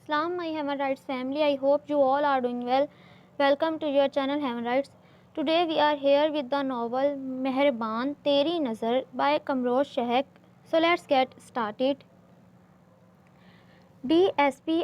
Assalam, my Human Rights family. I hope you all are doing well. Welcome to your channel Human Rights. Today we are here with the novel Meherban Teri Nazar by Kamroz Shehek. So let's get started. DSP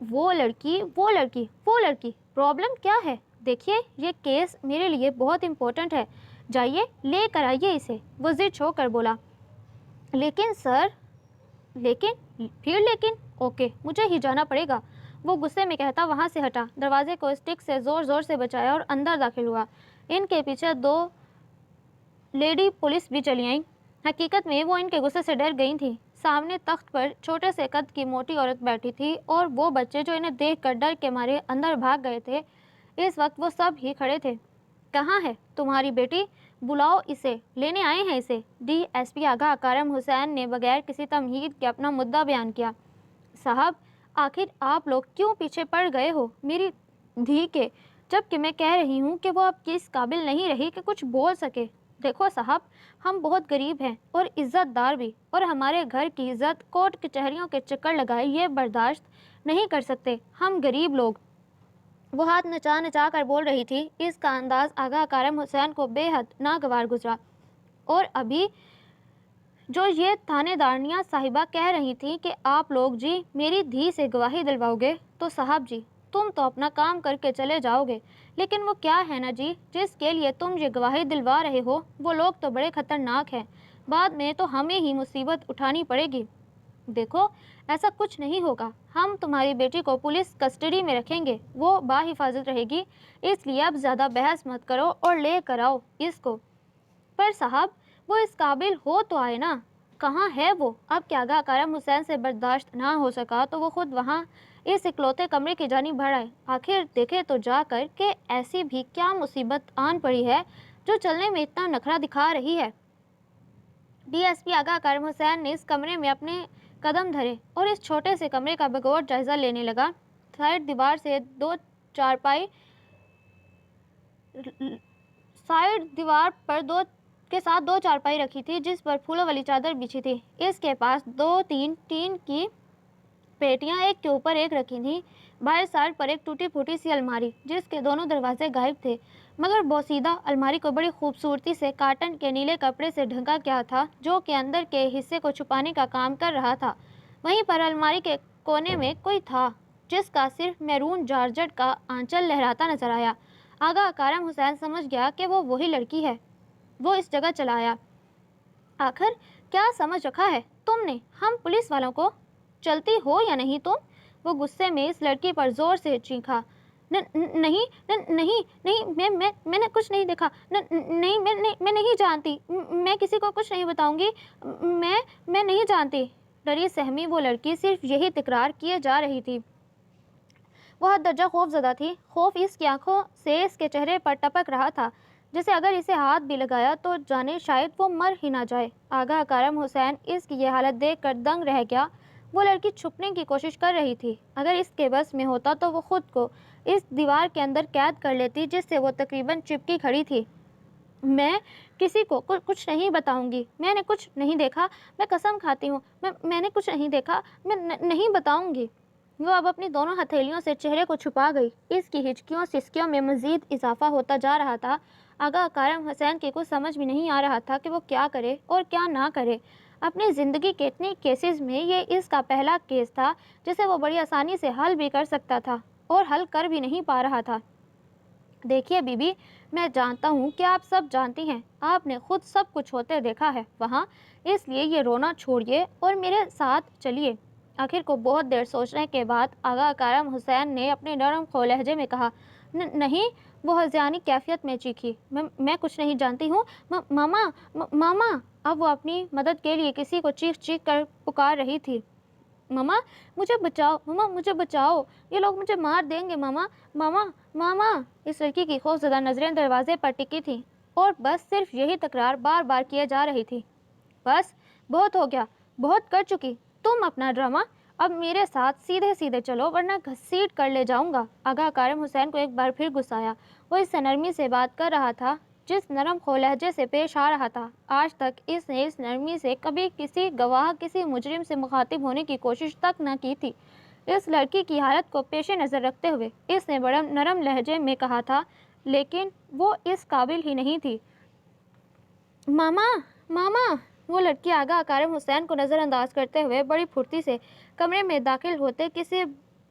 وہ لڑکی problem کیا ہے؟ دیکھیے یہ case میرے لیے بہت important ہے، جائیے لے کر آئیے اسے، وہ ضد ہو کر بولا۔ لیکن سر، لیکن اوکے مجھے ہی جانا پڑے گا، وہ غصے میں کہتا وہاں سے ہٹا، دروازے کو اسٹک سے زور سے بچایا اور اندر داخل ہوا۔ ان کے پیچھے 2 لیڈی پولیس بھی چلی آئیں۔ حقیقت میں وہ ان کے غصے سے ڈر گئی تھیں۔ سامنے تخت پر چھوٹے سے قد کی موٹی عورت بیٹھی تھی اور وہ بچے جو انہیں دیکھ کر ڈر کے مارے اندر بھاگ گئے تھے، اس وقت وہ سب ہی کھڑے تھے۔ کہاں ہے تمہاری بیٹی؟ بلاؤ اسے، لینے آئے ہیں اسے، ڈی ایس پی آغا کرم حسین نے بغیر کسی تمہید کے اپنا مدعا بیان کیا۔ صاحب، آخر آپ لوگ کیوں پیچھے پڑ گئے ہو میری دھی کے، جبکہ میں کہہ رہی ہوں کہ وہ اب اس قابل نہیں رہی کہ کچھ بول سکے۔ دیکھو صاحب، ہم بہت غریب ہیں اور عزت دار بھی، اور ہمارے گھر کی عزت کورٹ کچہریوں کے چکر لگائے یہ برداشت نہیں کر سکتے، ہم غریب لوگ۔ وہ ہاتھ نچا کر بول رہی تھی۔ اس کا انداز آغا کرم حسین کو بے حد ناگوار گزرا۔ اور ابھی جو یہ تھانے دارنیاں صاحبہ کہہ رہی تھیں کہ آپ لوگ جی میری دھی سے گواہی دلواؤ گے، تو صاحب جی تم تو اپنا کام کر کے چلے جاؤ گے، لیکن وہ کیا ہے نا جی جس کے لیے تم یہ گواہی دلوا رہے ہو، وہ لوگ تو بڑے خطرناک ہیں، بعد میں تو ہمیں ہی مصیبت اٹھانی پڑے گی۔ دیکھو ایسا کچھ نہیں ہوگا، ہم تمہاری بیٹی کو پولیس کسٹڈی میں رکھیں گے، وہ باحفاظت رہے گی، اس لیے اب زیادہ بحث مت کرو اور لے کر آؤ اس کو۔ پر صاحب وہ اس قابل ہو تو آئے نا، کہاں ہے وہ؟ اب کہ آغا کرم حسین سے برداشت نہ ہو سکا تو وہ خود وہاں اس اکلوتے کمرے کی جانب بڑھ آئے۔ آخر دیکھے تو جا کر کہ ایسی بھی کیا مصیبت آن پڑی ہے جو چلنے میں اتنا نخرہ دکھا رہی ہے۔ ڈی ایس پی آغا کرم حسین نے اس کمرے میں اپنے قدم دھرے اور اس چھوٹے سے کمرے کا بغور جائزہ لینے لگا۔ سائڈ دیوار پر کے ساتھ 2 چارپائی رکھی تھی جس پر پھولوں والی چادر بچھی تھی۔ اس کے پاس 2-3 ٹین کی پیٹیاں ایک کے اوپر ایک رکھی تھیں۔ باہر سائڈ پر ایک ٹوٹی پھوٹی سی الماری جس کے دونوں دروازے غائب تھے، مگر بوسیدہ الماری کو بڑی خوبصورتی سے کاٹن کے نیلے کپڑے سے ڈھکا کیا تھا جو کہ اندر کے حصے کو چھپانے کا کام کر رہا تھا۔ وہیں پر الماری کے کونے میں کوئی تھا جس کا صرف میرون جارجٹ کا آنچل لہراتا نظر آیا۔ آغا کرم حسین سمجھ گیا کہ وہ وہی لڑکی ہے۔ وہ اس جگہ چلا آیا۔ آخر کیا سمجھ رکھا ہے تم نے ہم پولیس والوں کو؟ چلتی ہو یا نہیں تم؟ وہ غصے میں اس لڑکی پر زور سے چیخا۔ نہیں، میں نے کچھ نہیں دیکھا، نہیں میں نہیں جانتی، میں کسی کو کچھ نہیں بتاؤں گی، میں نہیں جانتی۔ ڈری سہمی وہ لڑکی صرف یہی تکرار کیے جا رہی تھی۔ وہ حد درجہ خوف زدہ تھی۔ خوف اس کی آنکھوں سے اس کے چہرے پر ٹپک رہا تھا جسے اگر اسے ہاتھ بھی لگایا تو جانے شاید وہ مر ہی نہ جائے۔ آغا کرم حسین اس کی یہ حالت دیکھ کر دنگ رہ گیا۔ وہ لڑکی چھپنے کی کوشش کر رہی تھی، اگر اس کے بس میں ہوتا تو وہ خود کو اس دیوار کے اندر قید کر لیتی جس سے وہ تقریباً چپکی کھڑی تھی۔ میں کسی کو کچھ نہیں بتاؤں گی، میں نے کچھ نہیں دیکھا، میں قسم کھاتی ہوں، میں نے کچھ نہیں دیکھا، میں نہیں بتاؤں گی۔ وہ اب اپنی دونوں ہتھیلیوں سے چہرے کو چھپا گئی۔ اس کی ہچکیوں سسکیوں میں مزید اضافہ ہوتا جا رہا تھا۔ آغا کرم حسین کی کچھ سمجھ میں نہیں آ رہا تھا کہ وہ کیا کرے اور کیا نہ کرے۔ اپنی زندگی کے اتنے کیسز میں یہ اس کا پہلا کیس تھا جسے وہ بڑی آسانی سے حل بھی کر سکتا تھا اور حل کر بھی نہیں پا رہا تھا۔ دیکھیے بی بی، میں جانتا ہوں کہ آپ سب جانتی ہیں، آپ نے خود سب کچھ ہوتے دیکھا ہے وہاں، اس لیے یہ رونا چھوڑیے اور میرے ساتھ چلیے۔ آخر کو بہت دیر سوچنے کے بعد آغا کرم حسین نے اپنے نرم خو لہجے میں کہا۔ نہیں، وہ ہذیانی کیفیت میں چیخی۔ میں کچھ نہیں جانتی ہوں، ماما۔ اب وہ اپنی مدد کے لیے کسی کو چیخ کر پکار رہی تھی۔ ماما مجھے بچاؤ، یہ لوگ مجھے مار دیں گے، ماما۔ اس لڑکی کی خوفزدہ نظریں دروازے پر ٹکی تھیں اور بس صرف یہی تکرار بار بار کیے جا رہی تھی۔ بس بہت ہو گیا، بہت کر چکی تم اپنا ڈرامہ، اب میرے ساتھ سیدھے چلو ورنہ گھسیٹ کر لے جاؤں گا۔ آغا کرم حسین کو ایک بار پھر غصہ آیا۔ وہ اس سے نرمی سے بات کر رہا تھا، جس نرم خو لہجے سے پیش آ رہا تھا، آج تک اس نے اس نرمی سے کبھی کسی گواہ، کسی مجرم سے مخاطب ہونے کی کوشش تک نہ کی تھی۔ اس لڑکی کی حالت کو پیش نظر رکھتے ہوئے اس نے بڑے نرم لہجے میں کہا تھا، لیکن وہ اس قابل ہی نہیں تھی۔ ماما۔ وہ لڑکی آغا کرم حسین کو نظر انداز کرتے ہوئے بڑی پھرتی سے کمرے میں داخل ہوتے کسی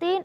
3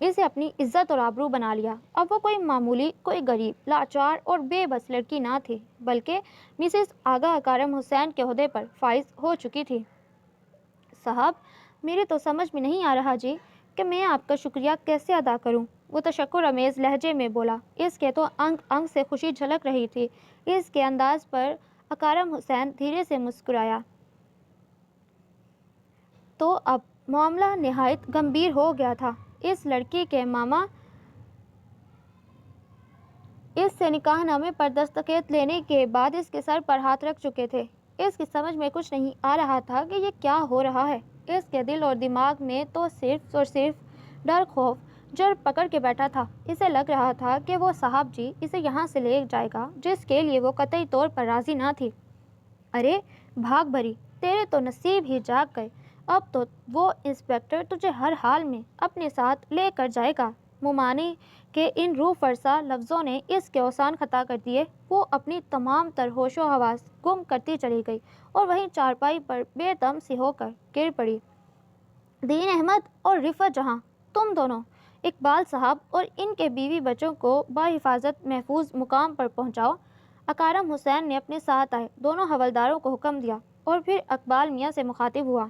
اسے اپنی عزت اور آبرو بنا لیا۔ اب وہ کوئی معمولی، کوئی غریب، لاچار اور بے بس لڑکی نہ تھی، بلکہ مسز آغا اکرم حسین کے عہدے پر فائز ہو چکی تھی۔ صاحب، میرے تو سمجھ میں نہیں آ رہا جی کہ میں آپ کا شکریہ کیسے ادا کروں، وہ تشکر امیز لہجے میں بولا۔ اس کے تو انگ انگ سے خوشی جھلک رہی تھی۔ اس کے انداز پر اکرم حسین دھیرے سے مسکرایا تو اب معاملہ نہایت گمبھیر ہو گیا تھا۔ اس لڑکی کے ماما اس سے نکاح نامے پر دستخط لینے کے بعد اس کے سر پر ہاتھ رکھ چکے تھے۔ اس کی سمجھ میں کچھ نہیں آ رہا تھا کہ یہ کیا ہو رہا ہے۔ اس کے دل اور دماغ میں تو صرف اور صرف ڈر، خوف جڑ پکڑ کے بیٹھا تھا۔ اسے لگ رہا تھا کہ وہ صاحب جی اسے یہاں سے لے جائے گا، جس کے لیے وہ قطعی طور پر راضی نہ تھی۔ ارے بھاگ بھری، تیرے تو نصیب ہی جاگ گئے، اب تو وہ انسپکٹر تجھے ہر حال میں اپنے ساتھ لے کر جائے گا۔ مومانی کے ان روح فرسا لفظوں نے اس کے اوسان خطا کر دیے۔ وہ اپنی تمام تر ہوش و حواس گم کرتی چلی گئی اور وہیں چارپائی پر بے دم سی ہو کر گر پڑی۔ دین احمد اور رفعت جہاں، تم دونوں اقبال صاحب اور ان کے بیوی بچوں کو بحفاظت محفوظ مقام پر پہنچاؤ۔ اکرم حسین نے اپنے ساتھ آئے دونوں حوالداروں کو حکم دیا اور پھر اقبال میاں سے مخاطب ہوا۔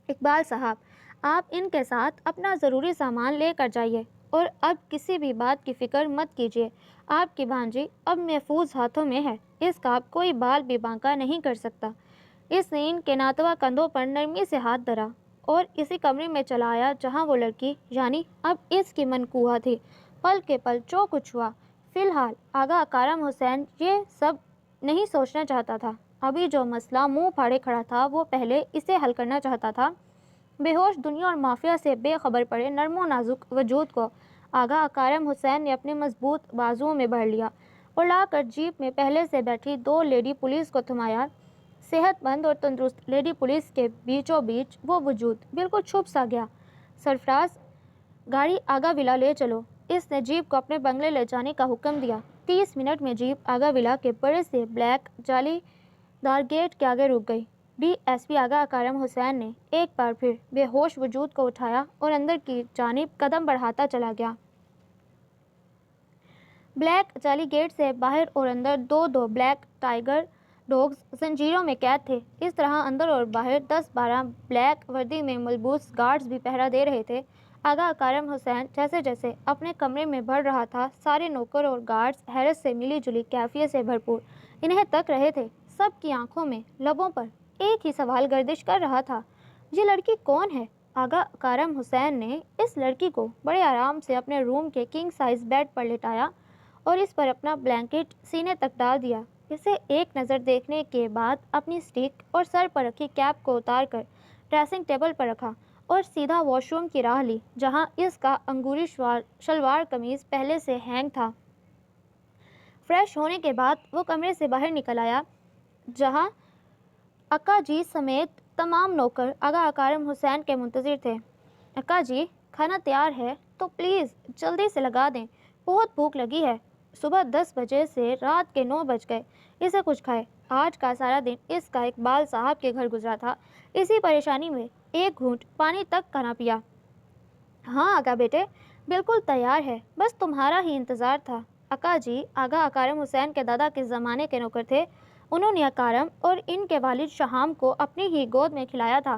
اقبال صاحب، آپ ان کے ساتھ اپنا ضروری سامان لے کر جائیے اور اب کسی بھی بات کی فکر مت کیجیے۔ آپ کی بھانجی اب محفوظ ہاتھوں میں ہے، اس کا اب کوئی بال بھی بانکا نہیں کر سکتا۔ اس نے ان کے ناتواں کندھوں پر نرمی سے ہاتھ دھرا اور اسی کمرے میں چلا آیا جہاں وہ لڑکی، یعنی اب اس کی منکوہہ تھی۔ پل کے پل جو کچھ ہوا، فی الحال آغا اکرم حسین یہ سب نہیں سوچنا چاہتا تھا۔ ابھی جو مسئلہ منہ پھاڑے کھڑا تھا وہ پہلے اسے حل کرنا چاہتا تھا۔ بے ہوش دنیا اور مافیا سے بے خبر پڑے نرم و نازک وجود کو آغا اکرم حسین نے اپنے مضبوط بازوؤں میں بھر لیا اور لا کر جیپ میں پہلے سے بیٹھی دو لیڈی پولیس کو تھمایا۔ صحت مند اور تندرست لیڈی پولیس کے بیچوں بیچ وہ وجود بالکل چھپ سا گیا۔ سرفراز، گاڑی آغا ولا لے چلو۔ اس نے جیپ کو اپنے بنگلے لے جانے کا حکم دیا۔ 30 منٹ میں جیپ آغا ولا کے بڑے سے بلیک جالی دار گیٹ کے آگے رک گئی۔ ڈی ایس پی آغا اکرم حسین نے ایک بار پھر بے ہوش وجود کو اٹھایا اور اندر کی جانب قدم بڑھاتا چلا گیا۔ بلیک جالی گیٹ سے باہر اور اندر دو دو بلیک ٹائیگر ڈوگز زنجیروں میں قید تھے۔ اس طرح اندر اور باہر 10-12 بلیک وردی میں ملبوس گارڈز بھی پہرا دے رہے تھے۔ آغا اکرم حسین جیسے جیسے اپنے کمرے میں بڑھ رہا تھا، سارے نوکر اور گارڈز حیرت سے ملی جلی کیفیت سے بھرپور انہیں تک رہے تھے۔ سب کی آنکھوں میں، لبوں پر ایک ہی سوال گردش کر رہا تھا، یہ لڑکی کون ہے؟ آغا اکرم حسین نے اس لڑکی کو بڑے آرام سے اپنے روم کے کنگ سائز بیڈ پر لٹایا اور اس پر اپنا بلینکٹ سینے تک ڈال دیا۔ اسے ایک نظر دیکھنے کے بعد اپنی اسٹک اور سر پر رکھی کیپ کو اتار کر ڈریسنگ ٹیبل پر رکھا اور سیدھا واش روم کی راہ لی، جہاں اس کا انگوری شلوار قمیض پہلے سے ہینگ تھا۔ فریش ہونے کے بعد وہ کمرے سے باہر نکل آیا، جہاں اکا جی سمیت تمام نوکر آغا اکرم حسین کے منتظر تھے۔ اکا جی، کھانا تیار ہے تو پلیز جلدی سے لگا دیں، بہت بھوک لگی ہے۔ صبح 10 بجے سے رات کے 9 بج گئے، اسے کچھ کھائے۔ آج کا سارا دن اس کا اقبال صاحب کے گھر گزرا تھا، اسی پریشانی میں ایک گھونٹ پانی تک کا نہ پیا۔ ہاں آقا بیٹے، بالکل تیار ہے، بس تمہارا ہی انتظار تھا۔ اکا جی آغا اکرم حسین کے دادا کے زمانے کے نوکر تھے، انہوں نے اکرم اور ان کے والد شہام کو اپنی ہی گود میں کھلایا تھا۔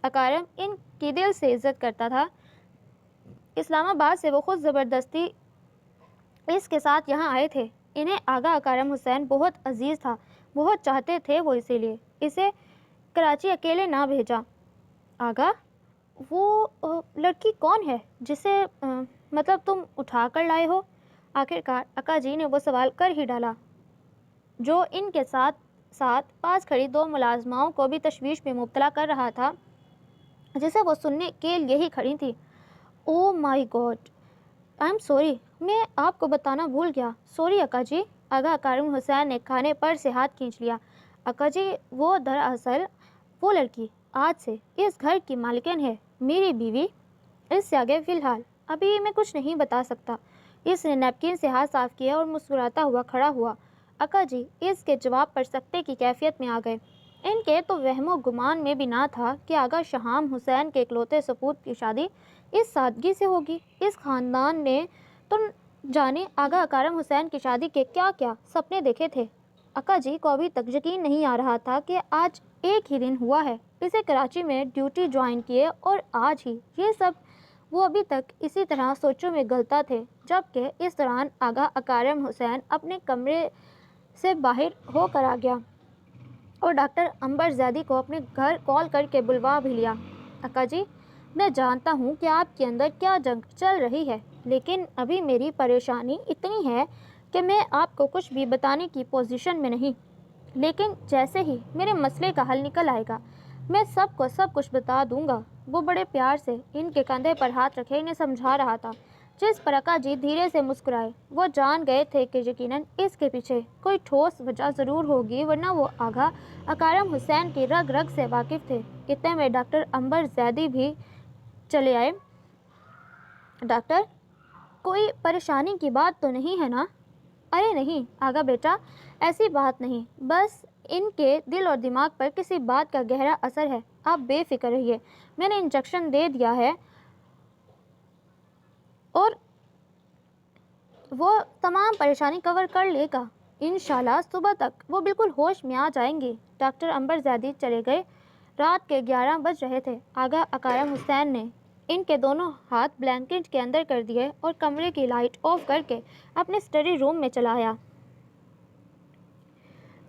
اکرم ان کی دل سے عزت کرتا تھا۔ اسلام آباد سے وہ خود زبردستی اس کے ساتھ یہاں آئے تھے۔ انہیں آغا اکرم حسین بہت عزیز تھا، بہت چاہتے تھے وہ، اسی لیے اسے کراچی اکیلے نہ بھیجا۔ آغا، وہ لڑکی کون ہے جسے مطلب تم اٹھا کر لائے ہو؟ آخرکار اکا جی نے وہ سوال کر ہی ڈالا، جو ان کے ساتھ ساتھ پاس کھڑی دو ملازماؤں کو بھی تشویش میں مبتلا کر رہا تھا، جسے وہ سننے کے لیے ہی کھڑی تھی۔ او مائی گاڈ، آئی ایم سوری، میں آپ کو بتانا بھول گیا۔ سوری اکا جی۔ آغا اکرم حسین نے کھانے پر سے ہاتھ کھینچ لیا۔ اکا جی، وہ دراصل وہ لڑکی آج سے اس گھر کی مالکن ہے، میری بیوی۔ اس سے آگے فی الحال ابھی میں کچھ نہیں بتا سکتا۔ اس نے نیپکن سے ہاتھ صاف کیا اور مسکراتا ہوا کھڑا ہوا۔ اکا جی اس کے جواب پر سکتے کی کیفیت میں آ گئے۔ ان کے تو وہم و گمان میں بھی نہ تھا کہ آغا شہام حسین کے اکلوتے سپوت کی شادی اس سادگی سے ہوگی۔ اس خاندان نے تو جانے آغا اکارم حسین کی شادی کے کیا کیا سپنے دیکھے تھے۔ اکا جی کو ابھی تک یقین نہیں آ رہا تھا کہ آج ایک ہی دن ہوا ہے اسے کراچی میں ڈیوٹی جوائن کیے اور آج ہی یہ سب۔ وہ ابھی تک اسی طرح سوچوں میں گلتا تھے جبکہ اس دوران آغا اکارم حسین اپنے کمرے سے باہر ہو کر آ گیا اور ڈاکٹر عنبر زیدی کو اپنے گھر کال کر کے بلوا بھی لیا۔ اکا جی، میں جانتا ہوں کہ آپ کے اندر کیا جنگ چل رہی ہے، لیکن ابھی میری پریشانی اتنی ہے کہ میں آپ کو کچھ بھی بتانے کی پوزیشن میں نہیں، لیکن جیسے ہی میرے مسئلے کا حل نکل آئے گا میں سب کو سب کچھ بتا دوں گا۔ وہ بڑے پیار سے ان کے کندھے پر ہاتھ رکھے انہیں سمجھا رہا تھا، جس پر اکا جی دھیرے سے مسکرائے۔ وہ جان گئے تھے کہ یقیناً اس کے پیچھے کوئی ٹھوس وجہ ضرور ہوگی، ورنہ وہ آغا اکارم حسین کی رگ رگ سے واقف تھے۔ اتنے میں ڈاکٹر عنبر زیدی بھی چلے آئے۔ ڈاکٹر، کوئی پریشانی کی بات تو نہیں ہے نا؟ ارے نہیں آغا بیٹا، ایسی بات نہیں، بس ان کے دل اور دماغ پر کسی بات کا گہرا اثر ہے۔ آپ بے فکر رہیے، میں نے انجیکشن دے دیا ہے اور وہ تمام پریشانی کور کر لے گا۔ انشاءاللہ صبح تک وہ بالکل ہوش میں آ جائیں گے۔ ڈاکٹر عنبر زیدی چلے گئے۔ رات کے 11 بج رہے تھے۔ آغا اکارم حسین نے ان کے دونوں ہاتھ بلینکٹ کے اندر کر دیے اور کمرے کی لائٹ آف کر کے اپنے اسٹڈی روم میں چلا آیا۔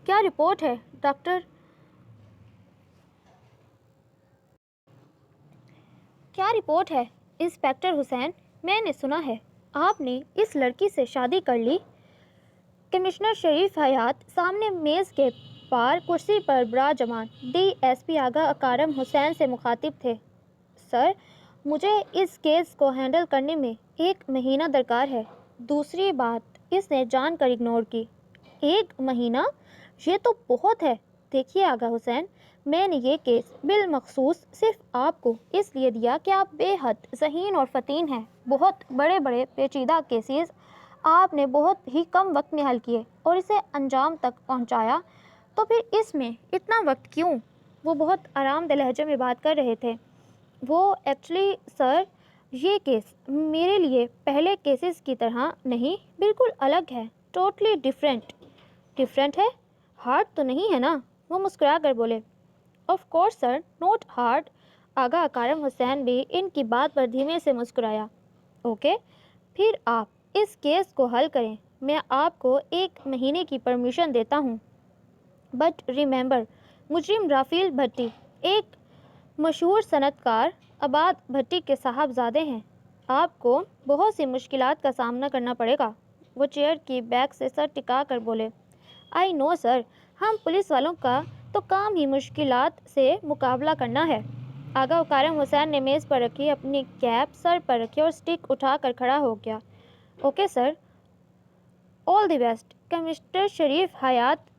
کیا رپورٹ ہے ڈاکٹر؟ کیا رپورٹ ہے انسپکٹر حسین؟ میں نے سنا ہے آپ نے اس لڑکی سے شادی کر لی۔ کمشنر شریف حیات سامنے میز کے پار کرسی پر براجمان ڈی ایس پی آغا اکارم حسین سے مخاطب تھے۔ سر، مجھے اس کیس کو ہینڈل کرنے میں 1 مہینہ درکار ہے۔ دوسری بات اس نے جان کر اگنور کی۔ 1 مہینہ؟ یہ تو بہت ہے۔ دیکھیے آغا حسین، میں نے یہ کیس بالمخصوص صرف آپ کو اس لیے دیا کہ آپ بے حد ذہین اور فطن ہیں۔ بہت بڑے بڑے پیچیدہ کیسز آپ نے بہت ہی کم وقت میں حل کیے اور اسے انجام تک پہنچایا، تو پھر اس میں اتنا وقت کیوں؟ وہ بہت آرام دہ لہجے میں بات کر رہے تھے۔ وہ ایکچولی سر، یہ کیس میرے لیے پہلے کیسز کی طرح نہیں، بالکل الگ ہے، ٹوٹلی ڈیفرنٹ۔ ڈیفرنٹ ہے؟ ہارڈ تو نہیں ہے نا؟ وہ مسکرا کر بولے۔ Of course sir, not hard. Agha Akram Hussain بھی ان کی بات پر دھیمے سے مسکرایا۔ اوکے، پھر آپ اس کیس کو حل کریں، میں آپ کو 1 مہینے کی پرمیشن دیتا ہوں۔ بٹ ریممبر، مجرم رافیل بھٹی ایک مشہور صنعت کار عباد بھٹی کے صاحبزادے ہیں۔ آپ کو بہت سی مشکلات کا سامنا کرنا پڑے گا۔ وہ چیئر کی بیک سے سر ٹکا کر بولے۔ آئی نو سر، ہم پولیس والوں کا تو کام ہی مشکلات سے مقابلہ کرنا ہے۔ آغا اکارم حسین نے میز پر رکھی اپنی کیپ سر پر رکھی اور اسٹک اٹھا کر کھڑا ہو گیا۔ Okay sir, all the best. Commissioner Sharif Hayat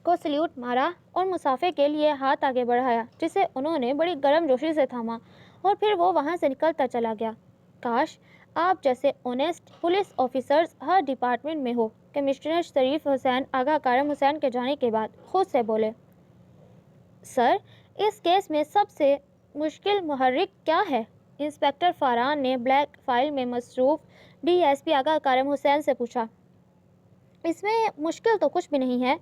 کو سلیوٹ مارا اور مسافے کے لیے ہاتھ آگے بڑھایا، جسے انہوں نے بڑی گرم جوشی سے تھاما اور پھر وہ وہاں سے نکلتا چلا گیا۔ کاش آپ جیسے اونیسٹ پولیس آفیسرز ہر ڈپارٹمنٹ میں ہو، کمشنر شریف حسین آغا اکارم حسین کے جانے کے بعد خود سے بولے۔ سر، اس کیس میں سب سے مشکل محرک کیا ہے؟ انسپکٹر فاران نے بلیک فائل میں مصروف ڈی ایس پی آغا اکارم حسین سے پوچھا۔ اس میں مشکل تو کچھ بھی نہیں ہے،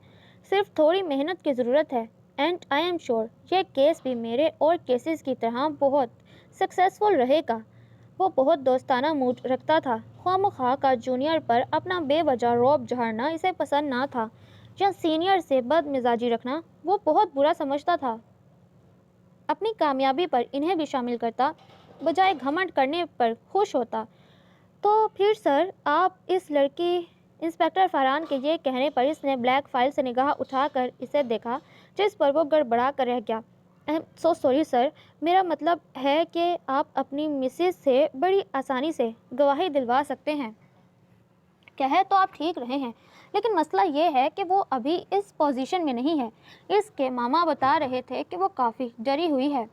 صرف تھوڑی محنت کی ضرورت ہے، اینڈ آئی ایم شیور یہ کیس بھی میرے اور کیسز کی طرح بہت سکسیسفل رہے گا۔ وہ بہت دوستانہ موڈ رکھتا تھا۔ خواہ مخواہ کا جونیئر پر اپنا بے وجہ رعب جھاڑنا اسے پسند نہ تھا، یا سینئر سے بد مزاجی رکھنا وہ بہت برا سمجھتا تھا۔ اپنی کامیابی پر انہیں بھی شامل کرتا، بجائے گھمنڈ کرنے پر خوش ہوتا۔ تو پھر سر، آپ اس لڑکی… انسپکٹر فاران کے یہ کہنے پر اس نے بلیک فائل سے نگاہ اٹھا کر اسے دیکھا، جس پر وہ گڑبڑا کر رہ گیا۔ سو سوری سر، میرا مطلب ہے کہ آپ اپنی مسز سے بڑی آسانی سے گواہی دلوا سکتے ہیں۔ کہہ تو آپ ٹھیک رہے ہیں، لیکن مسئلہ یہ ہے کہ وہ ابھی اس پوزیشن میں نہیں ہے۔ اس کے ماما بتا رہے تھے کہ وہ کافی ڈری ہوئی ہے۔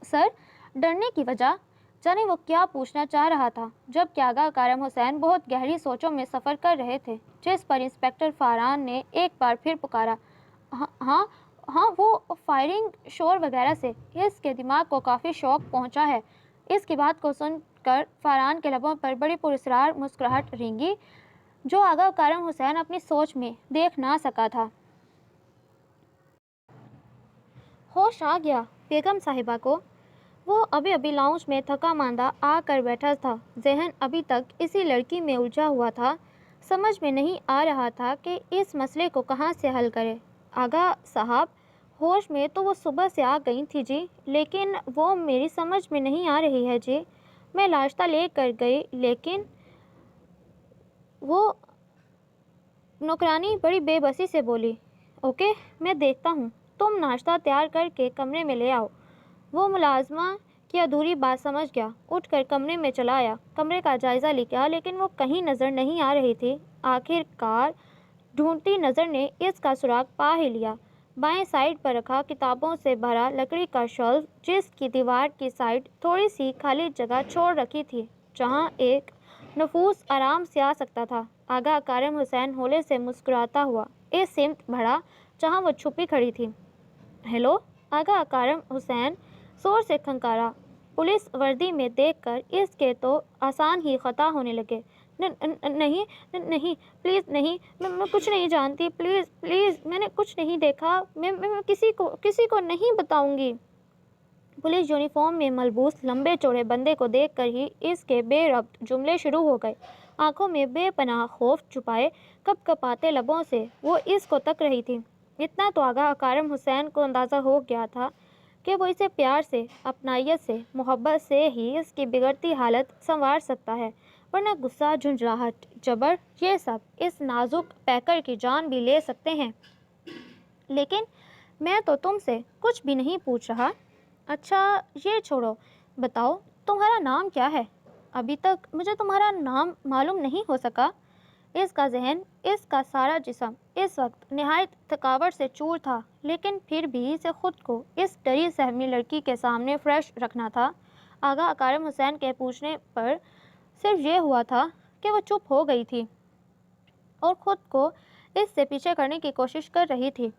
سر، ڈرنے کی وجہ؟ جانے وہ کیا پوچھنا چاہ رہا تھا، جب کہ آغا اکارم حسین بہت گہری سوچوں میں سفر کر رہے تھے، جس پر انسپکٹر فاران نے ایک بار پھر پکارا۔ ہاں، ہاں وہ فائرنگ شور وغیرہ سے اس کے دماغ کو کافی شوق پہنچا ہے۔ اس کی بات کو سن کر فاران کے لبوں پر بڑی پراسرار مسکراہٹ رینگی جو آغا کارم حسین اپنی سوچ میں دیکھ نہ سکا تھا۔ ہوش آ گیا بیگم صاحبہ کو۔ وہ ابھی لاؤنج میں تھکا ماندہ آ کر بیٹھا تھا، ذہن ابھی تک اسی لڑکی میں الجھا ہوا تھا۔ سمجھ میں نہیں آ رہا تھا کہ اس مسئلے کو کہاں سے حل کرے۔ آغا صاحب ہوش میں تو وہ صبح سے آ گئی تھی جی، لیکن وہ میری سمجھ میں نہیں آ رہی ہے جی۔ میں ناشتہ لے کر گئی لیکن وہ نوکرانی بڑی بے بسی سے بولی، اوکے میں دیکھتا ہوں، تم ناشتہ تیار کر کے کمرے میں لے آؤ۔ وہ ملازمہ کی ادھوری بات سمجھ گیا، اٹھ کر کمرے میں چلا آیا، کمرے کا جائزہ لیا لیکن وہ کہیں نظر نہیں آ رہی تھی۔ آخر کار ڈھونڈتی نظر نے اس کا سراغ پا ہی لیا۔ بائیں سائڈ پر رکھا کتابوں سے بھرا لکڑی کا شیلف، جس کی دیوار کی سائڈ تھوڑی سی خالی جگہ چھوڑ رکھی تھی جہاں ایک نفوس آرام سے آ سکتا تھا۔ آغا کارم حسین ہولے سے مسکراتا ہوا اس سمت بڑھا جہاں وہ چھپی کھڑی تھی۔ ہیلو! آغا کارم حسین زور سے کھنکارا۔ پولیس وردی میں دیکھ کر اس کے تو آسان ہی خطا ہونے لگے۔ نہیں پلیز نہیں، میں کچھ نہیں جانتی، پلیز پلیز میں نے کچھ نہیں دیکھا، میں کسی کو نہیں بتاؤں گی۔ پولیس یونیفارم میں ملبوس لمبے چوڑے بندے کو دیکھ کر ہی اس کے بے ربط جملے شروع ہو گئے۔ آنکھوں میں بے پناہ خوف چھپائے کپ کپاتے لبوں سے وہ اس کو تک رہی تھی۔ اتنا تو آغا کارم حسین کو اندازہ ہو گیا تھا کہ وہ اسے پیار سے، اپنائیت سے، محبت سے ہی اس کی بگڑتی حالت سنوار سکتا ہے، ورنہ غصہ، جھنجھلاہٹ، جبر، یہ سب اس نازک پیکر کی جان بھی لے سکتے ہیں۔ لیکن میں تو تم سے کچھ بھی نہیں پوچھ رہا۔ اچھا یہ چھوڑو، بتاؤ تمہارا نام کیا ہے؟ ابھی تک مجھے تمہارا نام معلوم نہیں ہو سکا۔ اس کا ذہن، اس کا سارا جسم اس وقت نہایت تھکاوٹ سے چور تھا، لیکن پھر بھی اسے خود کو اس ڈری سہمی لڑکی کے سامنے فریش رکھنا تھا۔ آغا کارم حسین کے پوچھنے پر صرف یہ ہوا تھا کہ وہ چپ ہو گئی تھی اور خود کو اس سے پیچھے کرنے کی کوشش کر رہی تھی۔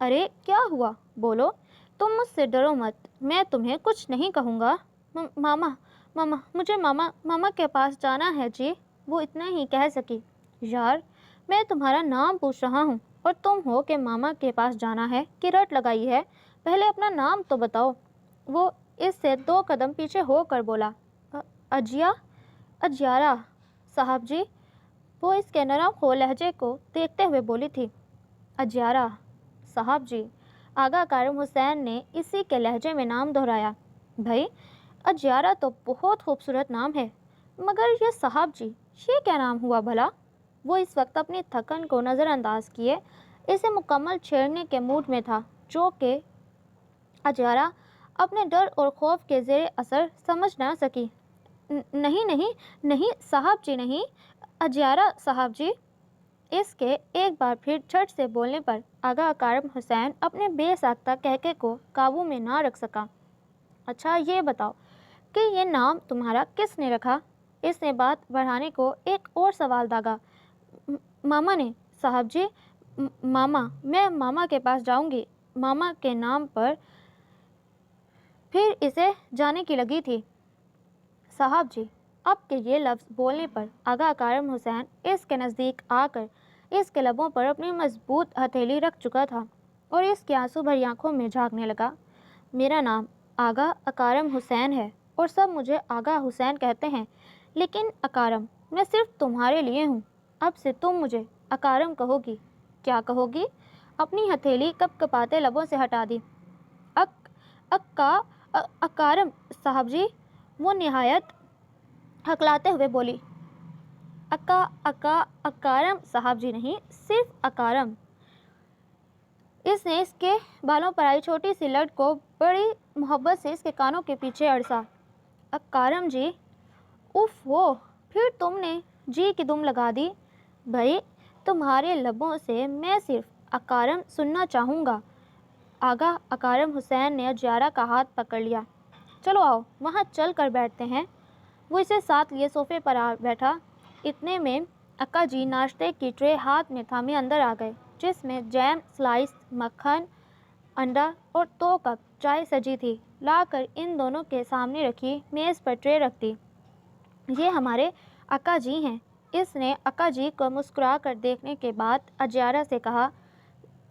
ارے کیا ہوا؟ بولو، تم مجھ سے ڈرو مت، میں تمہیں کچھ نہیں کہوں گا۔ ماما مجھے ماما کے پاس جانا ہے جی، وہ اتنا ہی کہہ سکی۔ یار میں تمہارا نام پوچھ رہا ہوں اور تم ہو کہ ماما کے پاس جانا ہے کہ رٹ لگائی ہے، پہلے اپنا نام تو بتاؤ۔ وہ اس سے 2 قدم پیچھے ہو کر بولا، اجیارہ صاحب جی۔ وہ اس کے نرم خو لہجے کو دیکھتے ہوئے بولی تھی، اجیارہ صاحب جی۔ آغا کارم حسین نے اسی کے لہجے میں نام دہرایا۔ بھائی اجیارہ تو بہت خوبصورت نام ہے، مگر یہ صاحب جی، یہ کیا نام ہوا بھلا؟ وہ اس وقت اپنی تھکن کو نظر انداز کیے اسے مکمل چھیڑنے کے موڈ میں تھا، جو کہ اجیارہ اپنے ڈر اور خوف کے زیر اثر سمجھ نہ سکی۔ نہیں صاحب جی نہیں، اجیارہ صاحب جی۔ اس کے ایک بار پھر جھٹ سے بولنے پر آغا کارم حسین اپنے بے ساختہ قہقہے کو قابو میں نہ رکھ سکا۔ اچھا یہ بتاؤ کہ یہ نام تمہارا کس نے رکھا؟ اس نے بات بڑھانے کو ایک اور سوال داغا۔ ماما نے صاحب جی، میں ماما کے پاس جاؤں گی، ماما کے نام پر۔ پھر اسے جانے کی لگی تھی۔ صاحب جی، اب کے یہ لفظ بولنے پر آغا کارم حسین اس کے نزدیک آ کر اس کے لبوں پر اپنی مضبوط ہتھیلی رکھ چکا تھا اور اس کی آنسو بھری آنکھوں میں جھانکنے لگا۔ میرا نام آغا اکارم حسین ہے اور سب مجھے آغا حسین کہتے ہیں، لیکن اکارم میں صرف تمہارے لیے ہوں۔ اب سے تم مجھے اکارم کہو گی۔ کیا کہو گی؟ اپنی ہتھیلی کپ کپاتے لبوں سے ہٹا دی۔ اکارم صاحب جی، وہ نہایت ہکلاتے ہوئے بولی۔ اکارم صاحب جی نہیں، صرف اکارم۔ اس نے اس کے بالوں پر آئی چھوٹی سی لٹ کو بڑی محبت سے اس کے کانوں کے پیچھے اڑسا۔ اکارم جی، اف وہ، پھر تم نے جی کی دم لگا دی۔ بھائی تمہارے لبوں سے میں صرف اکارم سننا چاہوں گا۔ آغا اکارم حسین نے اجیارہ کا ہاتھ پکڑ لیا۔ چلو آؤ وہاں چل کر بیٹھتے ہیں۔ وہ اسے ساتھ لیے صوفے پر آ بیٹھا۔ اتنے میں اکا جی ناشتے کی ٹرے ہاتھ میں تھامے اندر آ گئے، جس میں جیم، سلائس مکھن، انڈا اور 2 کپ چائے سجی تھی، لا کر ان دونوں کے سامنے رکھی، میز پر ٹرے رکھ دی۔ یہ ہمارے اکا جی ہیں۔ اس نے اکا جی کو مسکرا کر دیکھنے کے بعد اجیارہ سے کہا،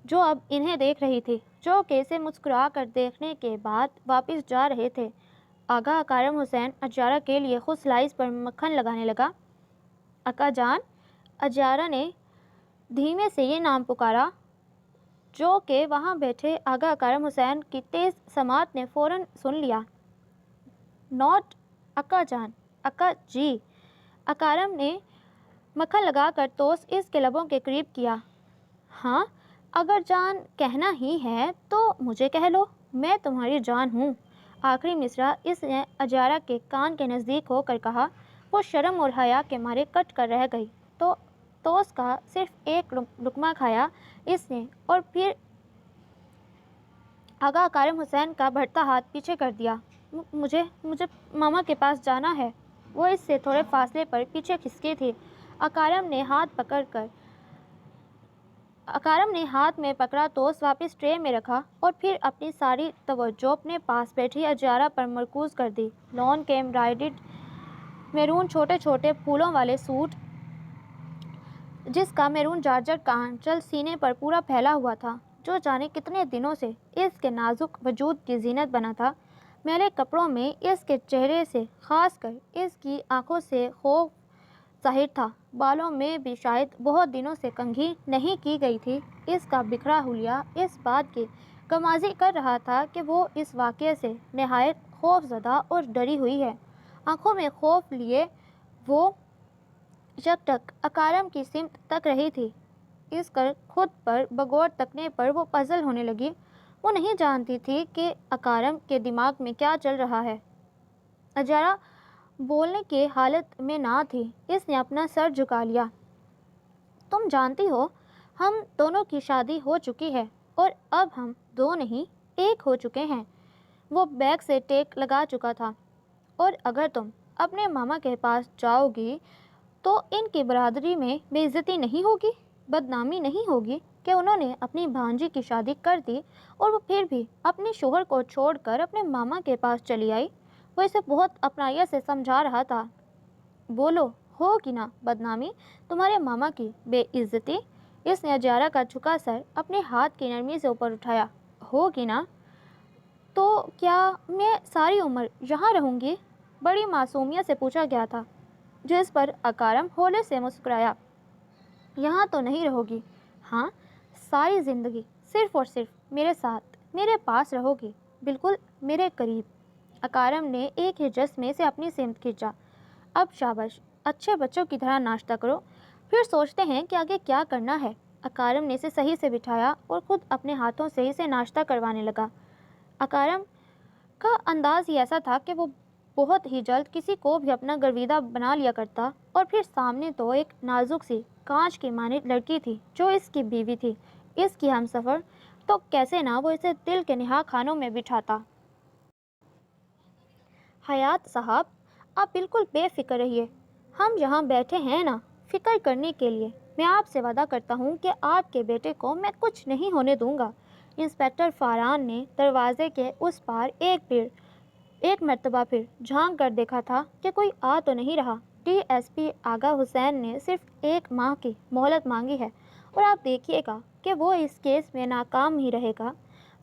جو اب انہیں دیکھ رہی تھی، جو کہ اسے مسکرا کر دیکھنے کے بعد واپس جا رہے تھے۔ آغا اکرم حسین اجیارہ کے لیے خود سلائس پر مکھن لگانے لگا۔ اکا جان، اجیارہ نے دھیمے سے یہ نام پکارا، جو کہ وہاں بیٹھے آغا اکرم حسین کی تیز سماعت نے فوراً سن لیا۔ نوٹ اکا جان، اکا جی۔ اکرم نے مکھن لگا کر توست اس کے لبوں کے قریب کیا۔ ہاں، اگر جان کہنا ہی ہے تو مجھے کہہ لو، میں تمہاری جان ہوں۔ آخری مصرع اس نے اجیارہ کے کان کے نزدیک ہو کر کہا۔ وہ شرم اور حیا کے مارے کٹ کر رہ گئی تو توست کا صرف ایک لقمہ کھایا اس نے اور پھر آغا اکرم حسین کا بڑھتا ہاتھ پیچھے کر دیا۔ مجھے ماما کے پاس جانا ہے۔ وہ اس سے تھوڑے فاصلے پر پیچھے کھسکی تھی۔ اکرم نے ہاتھ میں پکڑا توست واپس ٹرے میں رکھا اور پھر اپنی ساری توجہ اپنے پاس بیٹھی اجیارہ پر مرکوز کر دی۔ لون کے ایمبرائڈرڈ میرون چھوٹے چھوٹے پھولوں والے سوٹ، جس کا میرون جارجٹ کا آنچل سینے پر پورا پھیلا ہوا تھا، جو جانے کتنے دنوں سے اس کے نازک وجود کی زینت بنا تھا، میلے کپڑوں میں اس کے چہرے سے، خاص کر اس کی آنکھوں سے خوف ظاہر تھا۔ بالوں میں بھی شاید بہت دنوں سے کنگھی نہیں کی گئی تھی۔ اس کا بکھرا حلیہ اس بات کی غمازی کر رہا تھا کہ وہ اس واقعے سے نہایت خوف زدہ اور ڈری ہوئی ہے۔ آنکھوں میں خوف لیے وہ یکٹک اکرم کی سمت تک رہی تھی۔ اس کر خود پر بغور تکنے پر وہ پزل ہونے لگی۔ وہ نہیں جانتی تھی کہ اکرم کے دماغ میں کیا چل رہا ہے۔ اجیارہ بولنے کی حالت میں نہ تھی۔ اس نے اپنا سر جھکا لیا۔ تم جانتی ہو، ہم دونوں کی شادی ہو چکی ہے اور اب ہم دو نہیں، ایک ہو چکے ہیں۔ وہ بیگ سے ٹیک لگا چکا تھا۔ اور اگر تم اپنے ماما کے پاس جاؤ گی تو ان کی برادری میں بے عزتی نہیں ہوگی، بدنامی نہیں ہوگی کہ انہوں نے اپنی بھانجی کی شادی کر دی اور وہ پھر بھی اپنے شوہر کو چھوڑ کر اپنے ماما کے پاس چلی آئی۔ وہ اسے بہت اپنائیت سے سمجھا رہا تھا۔ بولو، ہوگی نا بدنامی، تمہارے ماما کی بے عزتی؟ اس نے اجیارہ کا جھکا سر اپنے ہاتھ کی نرمی سے اوپر اٹھایا۔ ہوگی نا؟ تو کیا میں ساری عمر یہاں رہوں گی؟ بڑی معصومیت سے پوچھا گیا تھا، جس پر اکرم ہولے سے مسکرایا۔ یہاں تو نہیں رہو گی؟ ہاں، ساری زندگی صرف اور صرف میرے ساتھ، میرے پاس رہو گی، بالکل میرے قریب۔ اکرم نے ایک ہی جسم سے اپنی سمت کھینچا۔ اب شاباش، اچھے بچوں کی طرح ناشتہ کرو، پھر سوچتے ہیں کہ آگے کیا کرنا ہے۔ اکرم نے اسے صحیح سے بٹھایا اور خود اپنے ہاتھوں سے اسے ناشتہ کروانے لگا۔ اکرم کا انداز ہی ایسا تھا کہ وہ بہت ہی جلد کسی کو بھی اپنا گرویدہ بنا لیا کرتا، اور پھر سامنے تو ایک نازک سی کانچ کی مانند لڑکی تھی جو اس کی بیوی تھی، اس کی ہم سفر، تو کیسے نہ وہ اسے دل کے نہا خانوں میں بٹھاتا۔ حیات صاحب، آپ بالکل بے فکر رہیے، ہم یہاں بیٹھے ہیں نا فکر کرنے کے لیے۔ میں آپ سے وعدہ کرتا ہوں کہ آپ کے بیٹے کو میں کچھ نہیں ہونے دوں گا۔ انسپکٹر فاران نے دروازے کے اس پار ایک مرتبہ پھر جھانک کر دیکھا تھا کہ کوئی آ تو نہیں رہا۔ ڈی ایس پی آغا حسین نے صرف 1 ماہ کی مہلت مانگی ہے اور آپ دیکھیے گا کہ وہ اس کیس میں ناکام ہی رہے گا۔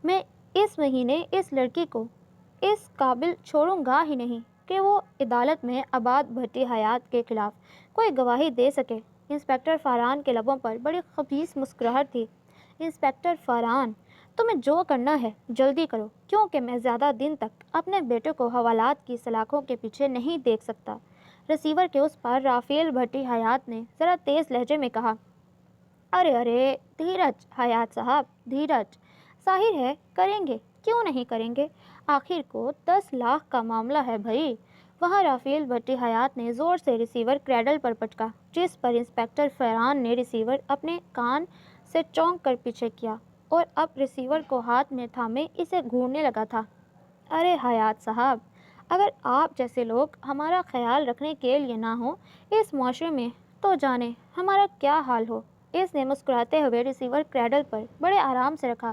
میں اس مہینے اس لڑکی کو اس قابل چھوڑوں گا ہی نہیں کہ وہ عدالت میں آباد بھٹی حیات کے خلاف کوئی گواہی دے سکے۔ انسپکٹر فاران کے لبوں پر بڑی خبیث مسکراہٹ تھی۔ انسپکٹر فاران، تمہیں جو کرنا ہے جلدی کرو، کیونکہ میں زیادہ دن تک اپنے بیٹے کو حوالات کی سلاخوں کے پیچھے نہیں دیکھ سکتا۔ ریسیور کے اس پار رافیل بھٹی حیات نے ذرا تیز لہجے میں کہا۔ ارے دھیرج حیات صاحب، دھیرج۔ ظاہر ہے کریں گے، کیوں نہیں کریں گے؟ آخر کو 10 لاکھ کا معاملہ ہے بھائی۔ وہاں رافیل بھٹی حیات نے زور سے ریسیور کریڈل پر پٹکا، جس پر انسپکٹر فاران نے ریسیور اپنے کان سے چونک کر پیچھے کیا اور اب ریسیور کو ہاتھ میں تھامے اسے گھورنے لگا تھا۔ ارے حیات صاحب، اگر آپ جیسے لوگ ہمارا خیال رکھنے کے لیے نہ ہوں اس معاشرے میں تو جانے ہمارا کیا حال ہو۔ اس نے مسکراتے ہوئے ریسیور کریڈل پر بڑے آرام سے رکھا۔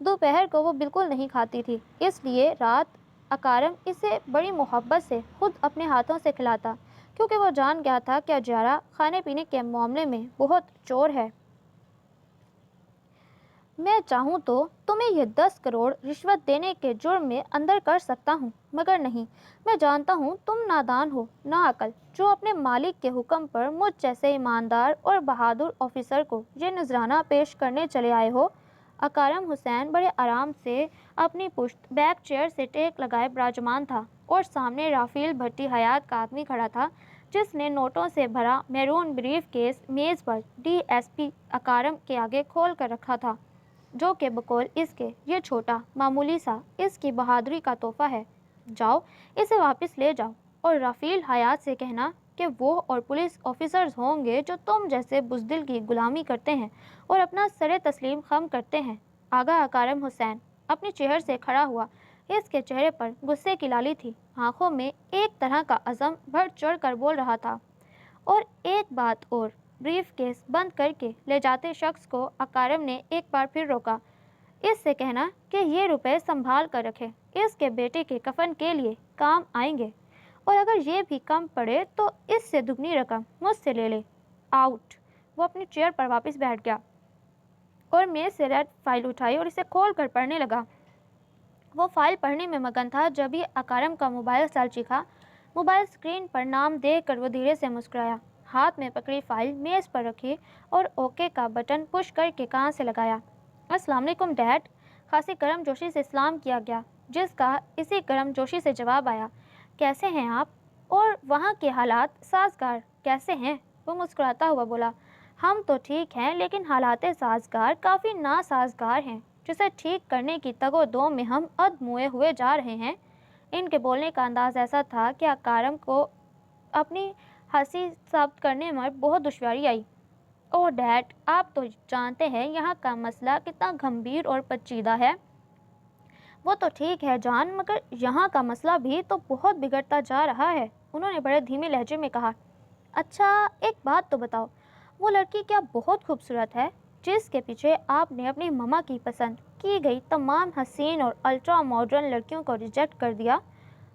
دوپہر کو وہ بالکل نہیں کھاتی تھی، اس لیے رات اکارم اسے بڑی محبت سے خود اپنے ہاتھوں سے کھلاتا، کیونکہ وہ جان گیا تھا کہ اجیارا کھانے پینے کے معاملے میں بہت چور ہے۔ میں چاہوں تو تمہیں یہ 10 کروڑ رشوت دینے کے جرم میں اندر کر سکتا ہوں، مگر نہیں، میں جانتا ہوں تم نادان ہو، ناعقل، جو اپنے مالک کے حکم پر مجھ جیسے ایماندار اور بہادر آفیسر کو یہ نذرانہ پیش کرنے چلے آئے ہو۔ اکارم حسین بڑے آرام سے اپنی پشت بیک چیئر سے ٹیک لگائے براجمان تھا، اور سامنے رافیل بھٹی حیات کا آدمی کھڑا تھا، جس نے نوٹوں سے بھرا میرون بریف کیس میز پر ڈی ایس پی اکارم کے آگے کھول کر رکھا تھا، جو کہ بقول اس کے یہ چھوٹا معمولی سا اس کی بہادری کا تحفہ ہے۔ جاؤ اسے واپس لے جاؤ، اور رافیل حیات سے کہنا کہ وہ اور پولیس آفیسرز ہوں گے جو تم جیسے بزدل کی غلامی کرتے ہیں اور اپنا سر تسلیم خم کرتے ہیں۔ آگا اکارم حسین اپنی چہر سے کھڑا ہوا، اس کے چہرے پر غصے کی لالی تھی، آنکھوں میں ایک طرح کا عزم بڑھ چڑھ کر بول رہا تھا۔ اور ایک بات اور، بریف کیس بند کر کے لے جاتے شخص کو اکارم نے ایک بار پھر روکا، اس سے کہنا کہ یہ روپے سنبھال کر رکھے، اس کے بیٹے کے کفن کے لیے کام آئیں گے، اور اگر یہ بھی کم پڑے تو اس سے دگنی رقم مجھ سے لے لے۔ آؤٹ۔ وہ اپنی چیئر پر واپس بیٹھ گیا اور میز سے ریڈ فائل اٹھائی اور اسے کھول کر پڑھنے لگا۔ وہ فائل پڑھنے میں مگن تھا جب ہی اکارم کا موبائل سر چکھا۔ موبائل اسکرین پر نام دیکھ کر وہ دھیرے سے مسکرایا، ہاتھ میں پکڑی فائل میز پر رکھی اور اوکے کا بٹن پش کر کے کان سے لگایا۔ السلام علیکم ڈیڈ۔ خاصی گرم جوشی سے سلام کیا گیا، جس کا اسی گرم جوشی سے جواب آیا، کیسے ہیں آپ؟ اور وہاں کے حالات سازگار کیسے ہیں؟ وہ مسکراتا ہوا بولا، ہم تو ٹھیک ہیں، لیکن حالات سازگار کافی ناسازگار ہیں، جسے ٹھیک کرنے کی تگ و دو میں ہم ادموئے ہوئے جا رہے ہیں۔ ان کے بولنے کا انداز ایسا تھا کہ اکارم کو اپنی ہنسی ثابت کرنے میں بہت دشواری آئی۔ اوہ ڈیڈ، آپ تو جانتے ہیں یہاں کا مسئلہ کتنا گمبھیر اور پیچیدہ ہے۔ وہ تو ٹھیک ہے جان، مگر یہاں کا مسئلہ بھی تو بہت بگڑتا جا رہا ہے، انہوں نے بڑے دھیمے لہجے میں کہا۔ اچھا ایک بات تو بتاؤ، وہ لڑکی کیا بہت خوبصورت ہے جس کے پیچھے آپ نے اپنی مما کی پسند کی گئی تمام حسین اور الٹرا ماڈرن لڑکیوں کو ریجیکٹ کر دیا؟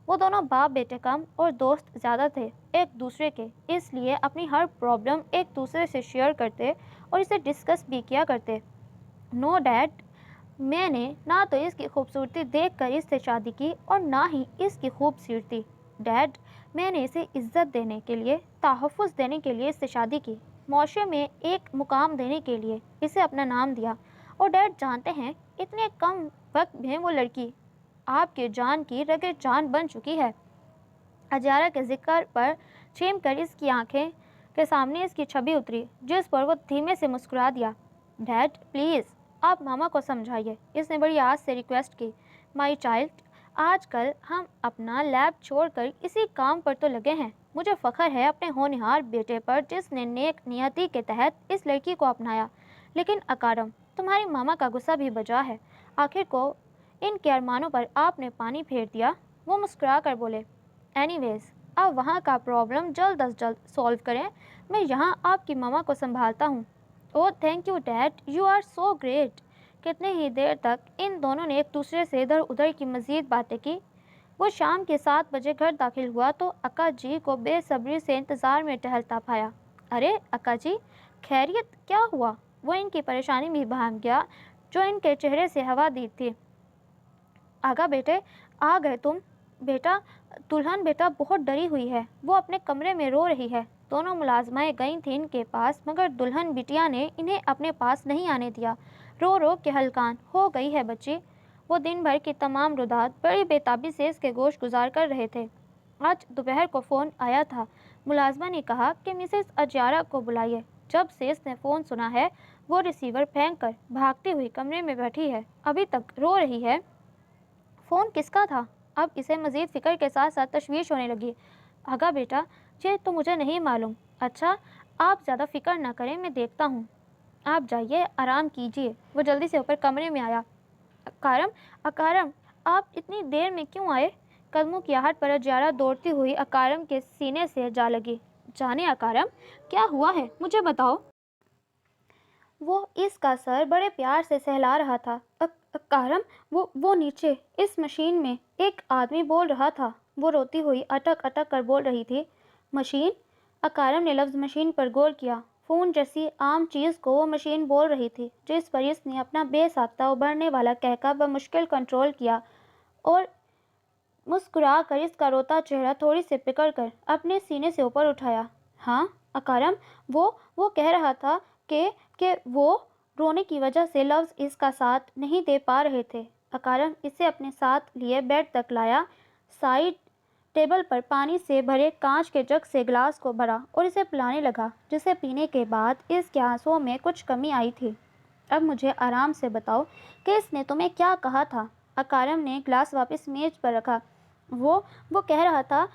وہ دونوں باپ بیٹے کم اور دوست زیادہ تھے ایک دوسرے کے، اس لیے اپنی ہر پرابلم ایک دوسرے سے شیئر کرتے اور اسے ڈسکس بھی کیا کرتے۔ نو ڈیڈ، میں نے نہ تو اس کی خوبصورتی دیکھ کر اس سے شادی کی اور نہ ہی اس کی خوبصورتی۔ ڈیڈ، میں نے اسے عزت دینے کے لیے، تحفظ دینے کے لیے اس سے شادی کی، معاشرے میں ایک مقام دینے کے لیے اسے اپنا نام دیا، اور ڈیڈ جانتے ہیں اتنے کم وقت میں وہ لڑکی آپ کے جان کی رگے جان بن چکی ہے۔ اجیارا کے ذکر پر چھیم کر اس کی آنکھیں کے سامنے اس کی چھبی اتری، جس پر وہ دھیمے سے مسکرا دیا۔ ڈیڈ پلیز آپ ماما کو سمجھائیے، اس نے بڑی آس سے ریکویسٹ کی۔ مائی چائلڈ، آج کل ہم اپنا لیب چھوڑ کر اسی کام پر تو لگے ہیں۔ مجھے فخر ہے اپنے ہونہار بیٹے پر جس نے نیک نیتی کے تحت اس لڑکی کو اپنایا، لیکن اکارم، تمہاری ماما کا غصہ بھی بجا ہے، آخر کو ان کے ارمانوں پر آپ نے پانی پھیر دیا۔ وہ مسکرا کر بولے، اینی ویز آپ وہاں کا پرابلم جلد از جلد سولو کریں، میں یہاں آپ کی ماما کو سنبھالتا ہوں۔ Oh thank you dad, you are so great. کتنے ہی دیر تک ان دونوں نے ایک دوسرے سے ادھر ادھر کی مزید باتیں کی۔ وہ شام کے 7 بجے گھر داخل ہوا تو اکا جی کو بے صبری سے انتظار میں ٹہلتا پایا۔ ارے اکا جی، خیریت، کیا ہوا؟ وہ ان کی پریشانی بھی بھان گیا جو ان کے چہرے سے ہوا دی تھی۔ آگا بیٹے، آ گئے تم؟ بیٹا، دلہن بیٹا بہت ڈری ہوئی ہے، وہ اپنے کمرے میں رو رہی ہے۔ دونوں ملازمائیں گئی تھیں ان کے پاس، مگر دلہن بٹیا نے انہیں اپنے پاس نہیں آنے دیا، رو رو کے ہلکان ہو گئی ہے بچی۔ وہ دن بھر کی تمام رودات بڑی بے تابی سے اس کے گوش گزار کر رہے تھے۔ آج دوپہر کو فون آیا تھا، ملازمہ نے کہا کہ مسز اجیارا کو بلائیے۔ جب سے اس نے فون سنا ہے وہ ریسیور پھینک کر بھاگتی ہوئی کمرے میں بیٹھی ہے، ابھی تک رو رہی ہے۔ فون کس کا تھا؟ اب اسے مزید فکر کے ساتھ ساتھ تشویش ہونے لگی۔ آگا بیٹا، یہ تو مجھے نہیں معلوم۔ اچھا آپ زیادہ فکر نہ کریں، میں دیکھتا ہوں، آپ جائیے آرام کیجیے۔ وہ جلدی سے اوپر کمرے میں آیا۔ اکارم، اکارم، آپ اتنی دیر میں کیوں آئے؟ قدموں کی آہٹ پر اجیارا دوڑتی ہوئی اکارم کے سینے سے جا لگی۔ جانے اکارم، کیا ہوا ہے مجھے بتاؤ۔ وہ اس کا سر بڑے پیار سے سہلا رہا تھا۔ کارم، وہ نیچے اس مشین میں ایک آدمی بول رہا تھا، وہ روتی ہوئی اٹک اٹک کر بول رہی تھی۔ مشین؟ اکارم نے لفظ مشین پر غور کیا۔ فون جیسی عام چیز کو وہ مشین بول رہی تھی، جس پر اس نے اپنا بے ساختہ ابھرنے والا کہکہ بمشکل کنٹرول کیا اور مسکرا کر اس کا روتا چہرہ تھوڑی سی پکڑ کر اپنے سینے سے اوپر اٹھایا۔ ہاں اکارم، وہ کہہ رہا تھا کہ وہ رونے کی وجہ سے لفظ اس کا ساتھ نہیں دے پا رہے تھے۔ اکارم اسے اپنے ساتھ لیے بیڈ تک لایا، سائیڈ ٹیبل پر پانی سے بھرے کانچ کے جگ سے گلاس کو بھرا اور اسے پلانے لگا، جسے پینے کے بعد اس کے آنسوؤں میں کچھ کمی آئی تھی۔ اب مجھے آرام سے بتاؤ کہ اس نے تمہیں کیا کہا تھا؟ اکارم نے گلاس واپس میز پر رکھا۔ وہ کہہ رہا تھا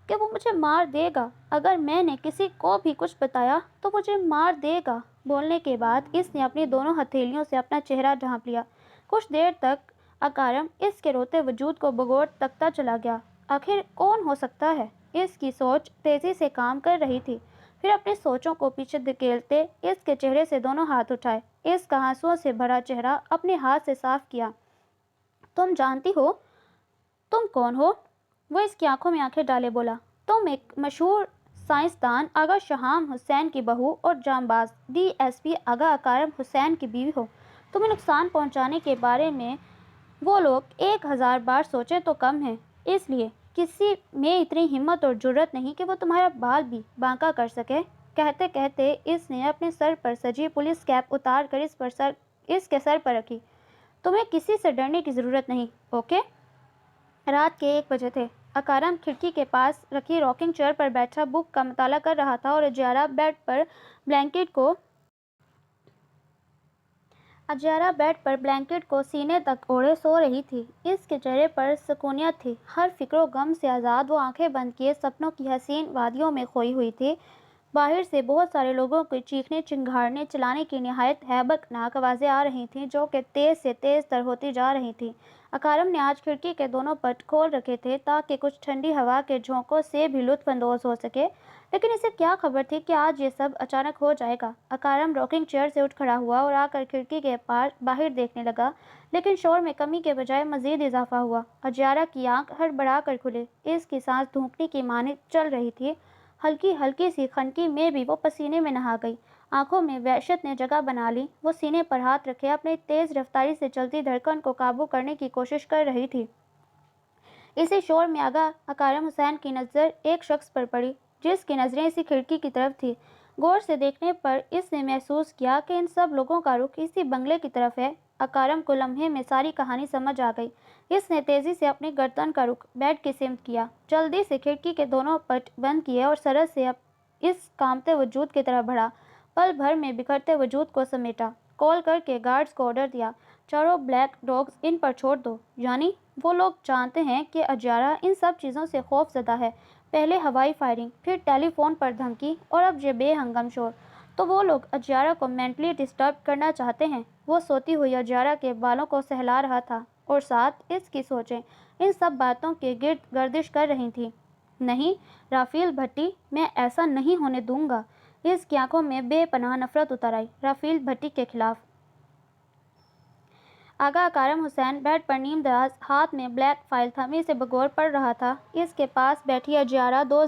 کہ وہ مجھے مار دے گا، اگر میں نے کسی کو بھی کچھ بتایا تو مجھے مار دے گا۔ بولنے کے بعد اس نے اپنی دونوں ہتھیلیوں سے اپنا چہرہ ڈھانپ لیا۔ کچھ دیر تک اکارم اس کے روتے وجود کو بغور تکتا چلا گیا۔ آخر کون ہو سکتا ہے؟ اس کی سوچ تیزی سے کام کر رہی تھی۔ پھر اپنی سوچوں کو پیچھے دھکیلتے اس کے چہرے سے دونوں ہاتھ اٹھائے، اس کا آنسوؤں سے بھرا چہرہ اپنے ہاتھ سے صاف کیا۔ تم جانتی ہو تم کون ہو؟ وہ اس کی آنکھوں میں آنکھیں ڈالے بولا۔ تم ایک مشہور سائنسدان آغا شہام حسین کی بہو اور جانباز ڈی ایس پی آغا اکارم حسین کی بیوی ہو۔ تمہیں نقصان پہنچانے کے بارے میں وہ لوگ 1000 بار سوچیں تو کم ہے، اس لیے کسی میں اتنی ہمت اور جرأت نہیں کہ وہ تمہارا بال بھی بانکا کر سکے۔ کہتے کہتے اس نے اپنے سر پر سجی پولیس کیپ اتار کر اس کے سر پر رکھی۔ تمہیں کسی سے ڈرنے کی ضرورت نہیں، اوکے؟ رات کے 1 بجے تھے۔ اکارم کھڑکی کے پاس رکھی راکنگ چیئر پر بیٹھا بک کا مطالعہ کر رہا تھا اور اجیارہ بیڈ پر بلینکٹ کو سینے تک اوڑھے سو رہی تھی۔ اس کے چہرے پر سکونیت تھی، ہر فکر و غم سے آزاد۔ وہ آنکھیں بند کیے سپنوں کی حسین وادیوں میں کھوئی ہوئی تھی۔ باہر سے بہت سارے لوگوں کے چیخنے، چنگھاڑنے، چلانے کی نہایت ہیبت ناک آوازیں آ رہی تھیں، جو کہ تیز سے تیز تر ہوتی جا رہی تھیں۔ اکارم نے آج کھڑکی کے دونوں پٹ کھول رکھے تھے تاکہ کچھ ٹھنڈی ہوا کے جھونکوں سے بھی لطف اندوز ہو سکے، لیکن اسے کیا خبر تھی کہ آج یہ سب اچانک ہو جائے گا۔ اکارم راکنگ چیئر سے اٹھ کھڑا ہوا اور آ کر کھڑکی کے پار باہر دیکھنے لگا، لیکن شور میں کمی کے بجائے مزید اضافہ ہوا۔ اجیارہ کی آنکھ ہڑبڑا کر کھلی، اس کی سانس دھونکنے کی مانند چل رہی تھی، ہلکی ہلکی سی خنکی میں بھی وہ پسینے میں نہا گئی۔ آنکھوں میں وحشت نے جگہ بنا لی۔ وہ سینے پر ہاتھ رکھے اپنی تیز رفتاری سے چلتی دھڑکن کو قابو کرنے کی کوشش کر رہی تھی۔ اسی شور میں آغا اکارم حسین کی نظر ایک شخص پر پڑی، جس کی نظریں اسی کھڑکی کی طرف تھیں۔ غور سے دیکھنے پر اس نے محسوس کیا کہ ان سب لوگوں کا رخ اسی بنگلے کی طرف ہے۔ اکارم کو لمحے میں ساری کہانی سمجھ آ گئی۔ اس نے تیزی سے اپنی گردن کا رخ بیڈ کی سمت کیا، جلدی سے کھڑکی کے دونوں پٹ بند کیے اور سرد سے اس کانپتے وجود کی طرف بڑھا۔ پل بھر میں بکھرتے وجود کو سمیٹا، کال کر کے گارڈز کو آرڈر دیا، چاروں بلیک ڈاگز ان پر چھوڑ دو۔ یعنی وہ لوگ جانتے ہیں کہ اجیارہ ان سب چیزوں سے خوف زدہ ہے، پہلے ہوائی فائرنگ، پھر ٹیلی فون پر دھمکی اور اب یہ بے ہنگم شور۔ تو وہ لوگ اجیارہ کو مینٹلی ڈسٹرب کرنا چاہتے ہیں۔ وہ سوتی ہوئی اجیارہ کے بالوں کو سہلا رہا تھا اور ساتھ اس کی سوچیں ان سب باتوں کے گرد گردش کر رہی تھیں۔ نہیں رافیل بھٹی، میں ایسا نہیں ہونے دوں گا۔ اس کی آنکھوں میں بے پناہ نفرت اتر آئی، رافیل بھٹی کے خلاف۔ آغا اکارم حسین بیڈ پر نیم دراز ہاتھ میں بلیک فائل تھامے اسے بغور پڑھ رہا تھا۔ اس کے پاس بیٹھی اجیارہ دو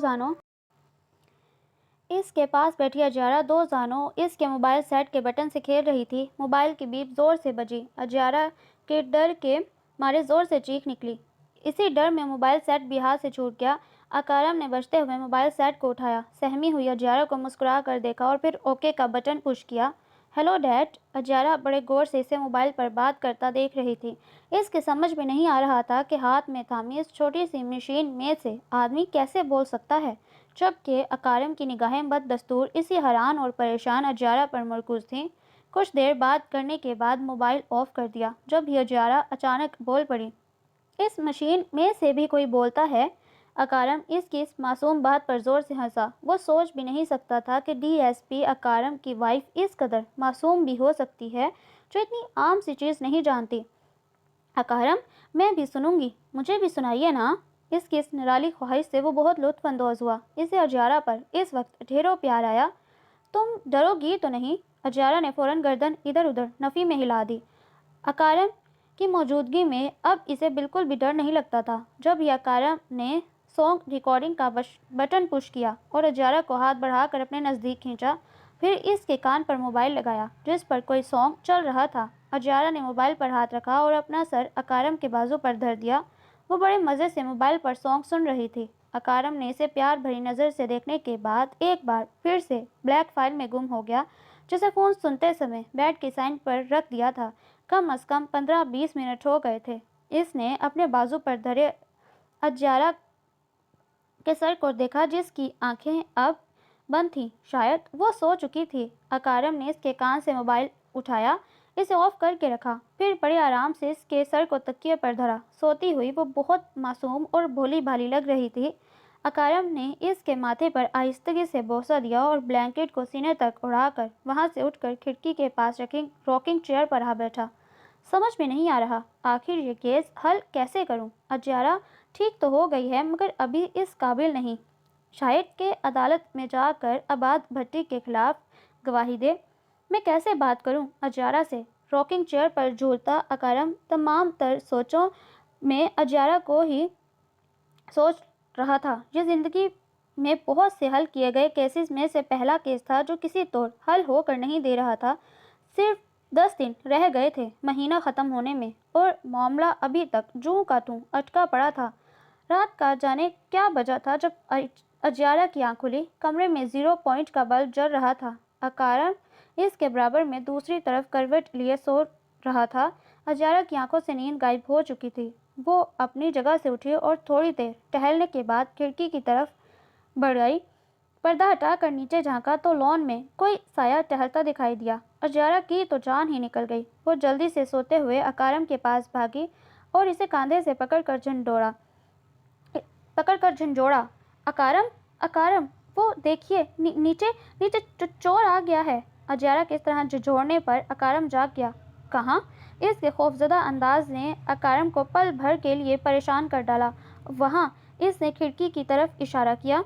زانوں اس کے موبائل سیٹ کے بٹن سے کھیل رہی تھی۔ موبائل کی بیپ زور سے بجی۔ اجیارہ کے ڈر کے مارے زور سے چیخ نکلی۔ اسی ڈر میں موبائل سیٹ بھی ہاتھ سے چھوٹ گیا۔ اکارم نے بجتے ہوئے موبائل سیٹ کو اٹھایا، سہمی ہوئی اجیارہ کو مسکرا کر دیکھا اور پھر اوکے کا بٹن پش کیا۔ Hello dad. اجیارہ بڑے غور سے اسے موبائل پر بات کرتا دیکھ رہی تھی۔ اس کے سمجھ میں نہیں آ رہا تھا کہ ہاتھ میں تھامی اس چھوٹی سی مشین میں سے آدمی کیسے بول سکتا ہے، جبکہ اکارم کی نگاہیں بدستور اسی حیران اور پریشان اجیارہ پر مرکوز تھیں۔ کچھ دیر بات کرنے کے بعد موبائل آف کر دیا، جب ہی اجیارہ اچانک بول پڑی، اس مشین میں سے بھی کوئی بولتا ہے؟ اکارم اس کی اس معصوم بات پر زور سے ہنسا۔ وہ سوچ بھی نہیں سکتا تھا کہ ڈی ایس پی اکارم کی وائف اس قدر معصوم بھی ہو سکتی ہے، جو اتنی عام سی چیز نہیں جانتی۔ اکارم، میں بھی سنوں گی، مجھے بھی سنائیے نا۔ اس کی اس نرالی خواہش سے وہ بہت لطف اندوز ہوا۔ اسے اجیارہ پر اس وقت ڈھیروں پیار آیا۔ تم ڈرو گی تو نہیں؟ اجیارہ نے فوراً گردن ادھر ادھر نفی میں ہلا دی۔ اکارم کی موجودگی میں اب اسے بالکل بھی ڈر نہیں لگتا تھا۔ جب یہ اکارم نے سانگ ریکارڈنگ کا بٹن پش کیا اور اجیارا کو ہاتھ بڑھا کر اپنے نزدیک کھینچا، پھر اس کے کان پر موبائل لگایا جس پر کوئی سانگ چل رہا تھا۔ اجیارا نے موبائل پر ہاتھ رکھا اور اپنا سر اکارم کے بازو پر دھر دیا۔ وہ بڑے مزے سے موبائل پر سانگ سن رہی تھی۔ اکارم نے اسے پیار بھری نظر سے دیکھنے کے بعد ایک بار پھر سے بلیک فائل میں گم ہو گیا، جسے فون سنتے سمے بیڈ کی سائن پر رکھ دیا تھا۔ کم از کم 15-20 منٹ ہو گئے تھے۔ اس نے اپنے بازو پر دھرے اجیارا کے سر کو دیکھا جس کی آنکھیں اب بند تھیں، شاید وہ سو چکی تھی۔ اکارم نے اس کے کان سے موبائل اٹھایا، اسے آف کر کے رکھا، پھر بڑے آرام سے اس کے سر کو تکیے پر دھرا۔ سوتی ہوئی وہ بہت معصوم اور بھولی بھالی لگ رہی تھی۔ اکارم نے اس کے ماتھے پر آہستگی سے بوسہ دیا اور بلینکٹ کو سینے تک اڑا کر وہاں سے اٹھ کر کھڑکی کے پاس رکھی راکنگ چیئر پر آ بیٹھا۔ سمجھ میں نہیں آ رہا، آخر یہ کیس حل کیسے کروں؟ اجیارا ٹھیک تو ہو گئی ہے مگر ابھی اس قابل نہیں، شاید کہ عدالت میں جا کر عباد بھٹی کے خلاف گواہی دے۔ میں کیسے بات کروں اجیارا سے؟ راکنگ چیئر پر جھولتا اکارم تمام تر سوچوں میں اجیارا کو ہی سوچ رہا تھا۔ یہ زندگی میں بہت سے حل کیے گئے کیسز میں سے پہلا کیس تھا جو کسی طور حل ہو کر نہیں دے رہا تھا۔ صرف 10 دن رہ گئے تھے مہینہ ختم ہونے میں اور معاملہ ابھی تک جوں کا توں اٹکا پڑا تھا۔ رات کا جانے کیا بجا تھا جب اجیارا کی آنکھ کھلی۔ کمرے میں 0 پوائنٹ کا بلب جل رہا تھا۔ اکارم اس کے برابر میں دوسری طرف کروٹ لیے سو رہا تھا۔ اجیارا کی آنکھوں سے نیند غائب ہو چکی تھی۔ وہ اپنی جگہ سے اٹھی اور تھوڑی دیر ٹہلنے کے بعد کھڑکی کی طرف بڑھ گئی۔ پردہ ہٹا کر نیچے جھانکا تو لان میں کوئی سایہ ٹہلتا دکھائی دیا۔ اجیارا کی تو جان ہی نکل گئی۔ وہ جلدی سے سوتے ہوئے اکارم کے پاس بھاگی اور اسے کاندھے سے پکڑ کر جھنجھوڑا۔ اکارم، اکارم، وہ دیکھیے نیچے چور آ گیا ہے۔ اجیارا کے اس طرح جھنجھوڑنے پر اکارم جاگ گیا۔ کہاں؟ اس کے خوفزدہ انداز نے اکارم کو پل بھر کے لیے پریشان کر ڈالا۔ وہاں، اس نے کھڑکی کی طرف اشارہ کیا۔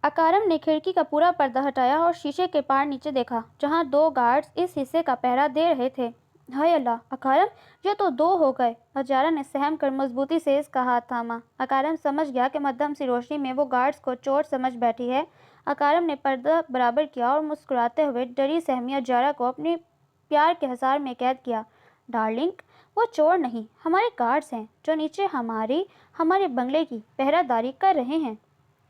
اکارم نے کھڑکی کا پورا پردہ ہٹایا اور شیشے کے پار نیچے دیکھا جہاں 2 گارڈز اس حصے کا پہرا دے رہے تھے۔ ہائے اللہ! اکارم، یہ تو 2 ہو گئے۔ اجیارا نے سہم کر مضبوطی سے اس کا ہاتھ تھاما۔ اکارم سمجھ گیا کہ مدھم سی روشنی میں وہ گارڈز کو چور سمجھ بیٹھی ہے۔ اکارم نے پردہ برابر کیا اور مسکراتے ہوئے ڈری سہمی اجیارا کو اپنے پیار کے حصار میں قید کیا۔ ڈارلنگ، وہ چور نہیں، ہمارے گارڈز ہیں جو نیچے ہمارے بنگلے کی پہرہ داری کر رہے ہیں۔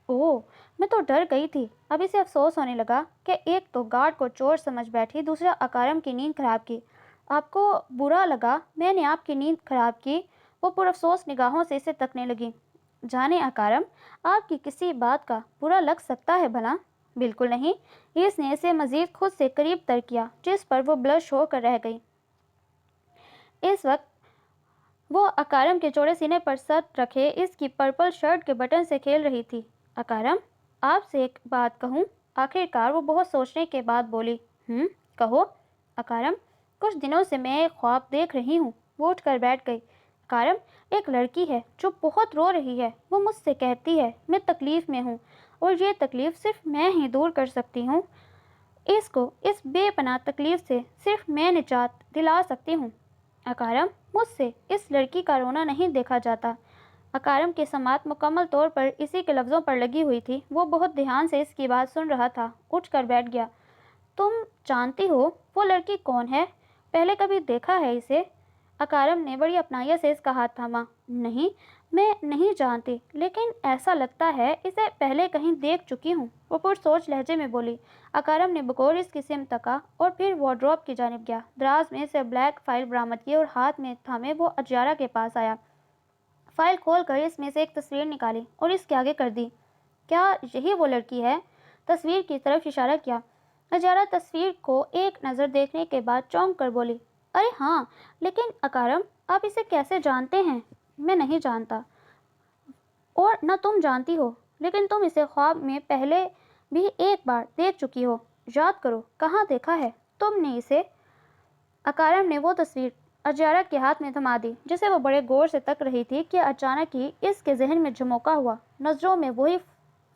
اوہ، میں تو ڈر گئی تھی۔ اب اسے افسوس ہونے لگا کہ ایک تو گارڈ کو چور سمجھ بیٹھی، دوسرا اکارم کی نیند خراب کی۔ آپ کو برا لگا میں نے آپ کی نیند خراب کی؟ وہ پرافسوس نگاہوں سے اسے تکنے لگی۔ جانے اکارم، آپ کی کسی بات کا برا لگ سکتا ہے بھلا؟ بالکل نہیں۔ اس نے اسے مزید خود سے قریب تر کیا جس پر وہ بلش ہو کر رہ گئی۔ اس وقت وہ اکارم کے چوڑے سینے پر سر رکھے اس کی پرپل شرٹ کے بٹن سے کھیل رہی تھی۔ اکارم، آپ سے ایک بات کہوں؟ آخر کار وہ بہت سوچنے کے بعد بولی۔ کہو۔ اکارم، کچھ دنوں سے میں ایک خواب دیکھ رہی ہوں۔ وہ اٹھ کر بیٹھ گئی۔ اکارم، ایک لڑکی ہے جو بہت رو رہی ہے۔ وہ مجھ سے کہتی ہے میں تکلیف میں ہوں اور یہ تکلیف صرف میں ہی دور کر سکتی ہوں۔ اس بے پناہ تکلیف سے صرف میں نجات دلا سکتی ہوں۔ اکارم، مجھ سے اس لڑکی کا رونا نہیں دیکھا جاتا۔ اکارم کی سماعت مکمل طور پر اسی کے لفظوں پر لگی ہوئی تھی۔ وہ بہت دھیان سے اس کی بات سن رہا تھا۔ اٹھ کر بیٹھ گیا۔ تم جانتی ہو وہ لڑکی کون ہے؟ پہلے کبھی دیکھا ہے اسے؟ اکارم نے بڑی اپنائیت سے اس کا ہاتھ تھاما۔ نہیں، میں نہیں جانتی، لیکن ایسا لگتا ہے اسے پہلے کہیں دیکھ چکی ہوں، وہ پرسوچ لہجے میں بولی۔ اکارم نے بغور اس کی سمت تکا اور پھر وارڈروب کی جانب گیا۔ دراز میں سے بلیک فائل برآمد کی اور ہاتھ میں تھامے وہ اجیارا کے پاس آیا۔ فائل کھول کر اس میں سے ایک تصویر نکالی اور اس کے آگے کر دی۔ کیا یہی وہ لڑکی ہے؟ تصویر کی طرف اشارہ کیا۔ اجیارا تصویر کو ایک نظر دیکھنے کے بعد چونک کر بولی، ارے ہاں، لیکن اکارم، آپ اسے کیسے جانتے ہیں؟ میں نہیں جانتا اور نہ تم جانتی ہو، لیکن تم اسے خواب میں پہلے بھی ایک بار دیکھ چکی ہو۔ یاد کرو کہاں دیکھا ہے تم نے اسے؟ اکارم نے وہ تصویر اجیارا کے ہاتھ میں تھما دی جسے وہ بڑے غور سے تک رہی تھی کہ اچانک ہی اس کے ذہن میں جھموکا ہوا۔ نظروں میں وہی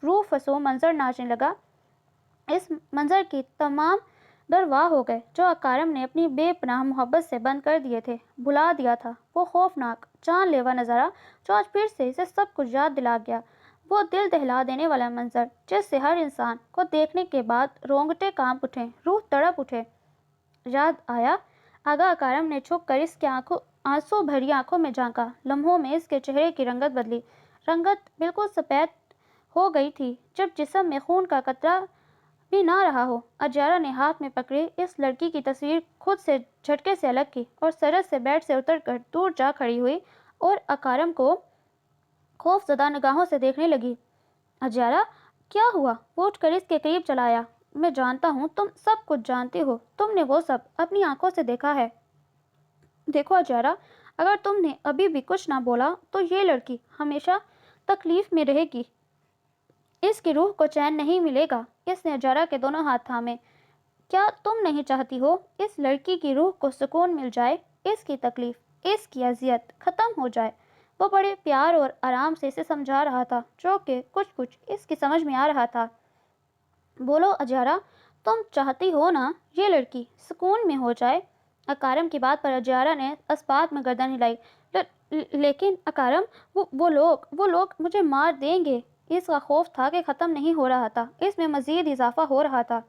روح فسوں منظر ناچنے لگا۔ اس منظر کی تمام درواہ ہو گئے جو اکارم نے اپنی بے پناہ محبت سے بند کر دیے تھے، بھلا دیا تھا۔ وہ خوفناک جان لیوا نظارہ جو آج پھر سے اسے سب کچھ یاد دلا گیا، وہ دل دہلا دینے والا منظر جس سے ہر انسان کو دیکھنے کے بعد رونگٹے کانپ اٹھے، روح تڑپ اٹھے، یاد آیا۔ آگا اکارم نے چھپ کر اس کے آنسو بھری آنکھوں میں جھانکا۔ لمحوں میں اس کے چہرے کی رنگت بدلی، رنگت بالکل سفید ہو گئی تھی جب جسم میں خون کا قطرہ بھی نہ رہا ہو۔ اجیارا نے ہاتھ میں پکڑے اس لڑکی کی تصویر خود سے جھٹکے سے الگ کی اور سرد سے بیڈ سے اتر کر دور جا کھڑی ہوئی اور اکارم کو خوف زدہ نگاہوں سے دیکھنے لگی۔ اجیارا، کیا ہوا؟ وہ اٹھ کر اس کے قریب چلا آیا۔ میں جانتا ہوں تم سب کچھ جانتی ہو، تم نے وہ سب اپنی آنکھوں سے دیکھا ہے۔ دیکھو اجیارا، اگر تم نے ابھی بھی کچھ نہ بولا تو یہ لڑکی ہمیشہ تکلیف میں رہے گی، اس کی روح کو چین نہیں ملے گا۔ اس نے اجیارا کے دونوں ہاتھ تھامے۔ کیا تم نہیں چاہتی ہو اس لڑکی کی روح کو سکون مل جائے، اس کی تکلیف، اس کی اذیت ختم ہو جائے؟ وہ بڑے پیار اور آرام سے اسے سمجھا رہا تھا جو کہ کچھ اس کی سمجھ میں آ رہا تھا۔ بولو اجیارا، تم چاہتی ہو نا یہ لڑکی سکون میں ہو جائے؟ اکارم کی بات پر اجیارا نے اسبات میں گردن ہلائی۔ لیکن اکارم، وہ لوگ مجھے مار دیں گے۔ اس کا خوف تھا کہ ختم نہیں ہو رہا تھا، اس میں مزید اضافہ ہو رہا تھا۔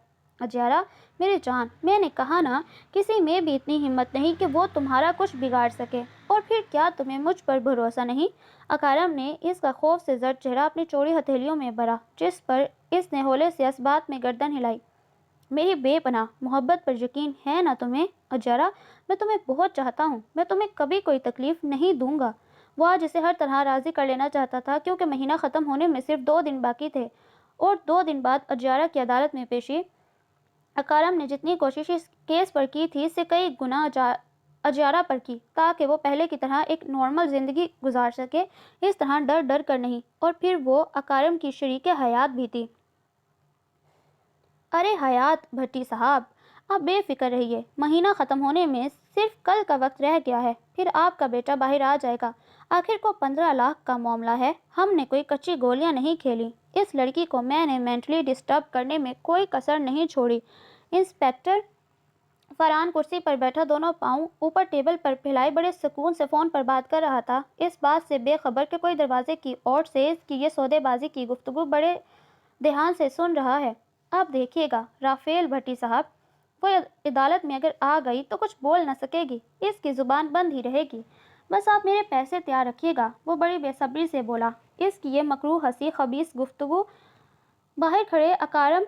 اجیارا میری جان، میں نے کہا نا، کسی میں بھی اتنی ہمت نہیں کہ وہ تمہارا کچھ بگاڑ سکے۔ اور پھر کیا تمہیں مجھ پر بھروسہ نہیں؟ اکارم نے اس کا خوف سے زرد چہرہ اپنی چوڑی ہتھیلیوں میں بھرا جس پر اس نے ہولے سے اسبات میں گردن ہلائی۔ میری بے پناہ محبت پر یقین ہے نا تمہیں؟ اجیارا، میں تمہیں بہت چاہتا ہوں، میں تمہیں کبھی کوئی تکلیف نہیں دوں گا۔ وہ آج اسے ہر طرح راضی کر لینا چاہتا تھا کیونکہ مہینہ ختم ہونے میں صرف 2 دن باقی تھے اور 2 دن بعد اجیارا کی عدالت میں پیشی۔ اکارم نے جتنی کوشش اس کیس پر کی تھی اس سے کئی گنا اجیارا پر کی تاکہ وہ پہلے کی طرح ایک نارمل زندگی گزار سکے، اس طرح ڈر کر نہیں۔ اور پھر وہ اکارم کی شریک حیات بھی تھی۔ ارے حیات بھٹی صاحب، آپ بے فکر رہیے، مہینہ ختم ہونے میں صرف کل کا وقت رہ گیا ہے، پھر آپ کا بیٹا باہر آ جائے گا۔ آخر کو 15 لاکھ کا معاملہ ہے، ہم نے کوئی کچی گولیاں نہیں کھیلی۔ اس لڑکی کو میں نے مینٹلی ڈسٹرب کرنے میں کوئی کسر نہیں چھوڑی۔ انسپکٹر فرحان کرسی پر بیٹھا دونوں پاؤں اوپر ٹیبل پر پھیلائے بڑے سکون سے فون پر بات کر رہا تھا، اس بات سے بے خبر کہ کوئی دروازے کی اوٹ سے اس کی یہ سودے بازی کی گفتگو بڑے دھیان سے سن رہا ہے۔ آپ دیکھیے گا رافیل بھٹی صاحب، وہ عدالت میں اگر آ گئی تو کچھ بول نہ سکے گی، اس کی زبان بند ہی رہے گی۔ بس آپ میرے پیسے تیار رکھیے گا۔ وہ بڑی بے صبری سے بولا۔ اس کی یہ مکروہ ہنسی خبیث گفتگو باہر کھڑے اکارم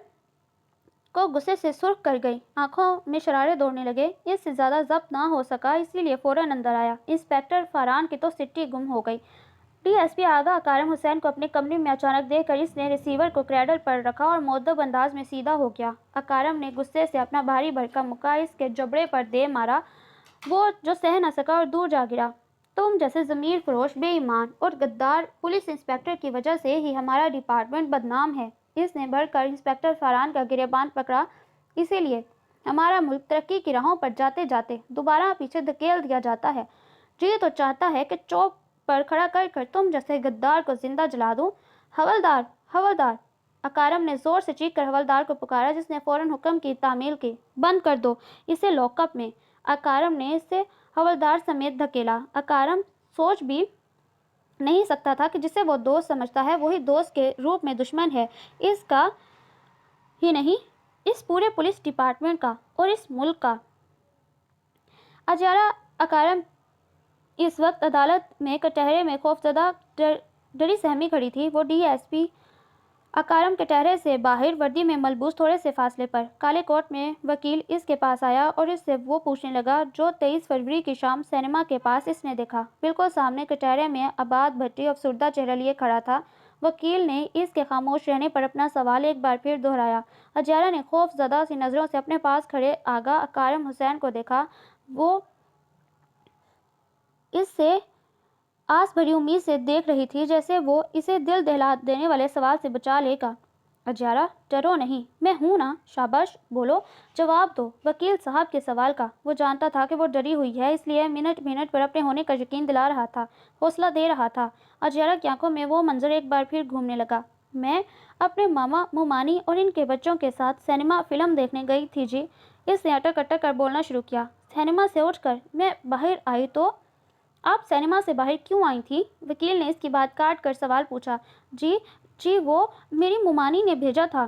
کو غصے سے سرخ کر گئی، آنکھوں میں شرارے دوڑنے لگے۔ اس سے زیادہ ضبط نہ ہو سکا، اسی لیے فوراً اندر آیا۔ انسپکٹر فرحان کی تو سٹی گم ہو گئی۔ ڈی ایس پی آغا اکارم حسین کو اپنے کمرے میں اچانک دیکھ کر اس نے ریسیور کو کریڈل پر رکھا اور مؤدب انداز میں سیدھا ہو گیا۔ اکارم نے غصے سے اپنا بھاری بھرکم مکہ اس کے جبڑے پر دے مارا، وہ جو سہ نہ سکا اور دور جا گرا۔ تم جیسے ضمیر فروش، بے ایمان اور غدار پولیس انسپکٹر کی وجہ سے ہی ہمارا ڈپارٹمنٹ بدنام ہے۔ اس نے بڑھ کر انسپکٹر فرحان کا گریبان پکڑا۔ اسی لیے ہمارا ملک ترقی کی راہوں پر جاتے جاتے دوبارہ پیچھے دھکیل دیا جاتا ہے۔ جی تو چاہتا ہے کہ چوک پر کھڑا کر کر تم جیسے غدار کو زندہ جلا دوں۔ حوالدار، حوالدار! اکارم نے زور سے چیخ کر حوالدار کو پکارا جس نے فوراً حکم کی تعمیل کی۔ بند کر دو اسے لاک اپ میں۔ اکارم نے اسے حوالدار سمیت دھکیلا۔ اکارم سوچ بھی نہیں سکتا تھا کہ جسے وہ دوست سمجھتا ہے وہی دوست کے روپ میں دشمن ہے، اس کا ہی نہیں، اس پورے پولیس ڈپارٹمنٹ کا اور اس ملک کا۔ اجیارا اکارم اس وقت عدالت میں کٹہرے میں خوفزدہ ڈری سہمی کھڑی تھی۔ وہ ڈی ایس پی اکارم کٹہرے سے باہر وردی میں ملبوس تھوڑے سے فاصلے پر کالے کوٹ میں وکیل اس کے پاس آیا اور اس سے وہ پوچھنے لگا جو 23 فروری کی شام سینما کے پاس اس نے دیکھا۔ بالکل سامنے کٹہرے میں عباد بھٹی افسردہ چہرہ لیے کھڑا تھا۔ وکیل نے اس کے خاموش رہنے پر اپنا سوال ایک بار پھر دہرایا۔ اجیارا نے خوف زدہ سی نظروں سے اپنے پاس کھڑے آغا اکارم حسین کو دیکھا۔ وہ اس سے آس بھری امید سے دیکھ رہی تھی جیسے وہ اسے دل دہلا دینے والے سوال سے بچا لے گا۔ اجیارا، ڈرو نہیں، میں ہوں نا، شاباش، بولو، جواب دو وکیل صاحب کے سوال کا۔ وہ جانتا تھا کہ وہ ڈری ہوئی ہے، اس لیے منٹ منٹ پر اپنے ہونے کا یقین دلا رہا تھا، حوصلہ دے رہا تھا۔ اجیارا کی آنکھوں میں وہ منظر ایک بار پھر گھومنے لگا۔ میں اپنے ماما مومانی اور ان کے بچوں کے ساتھ سینما فلم دیکھنے گئی تھی جی۔ اس نے اٹک اٹک کر بولنا شروع کیا۔ سینما سے اٹھ کر میں باہر آئی تو آپ سینما سے باہر کیوں آئی تھی؟ وکیل نے اس کی بات کاٹ کر سوال پوچھا۔ جی وہ میری مومانی نے بھیجا تھا۔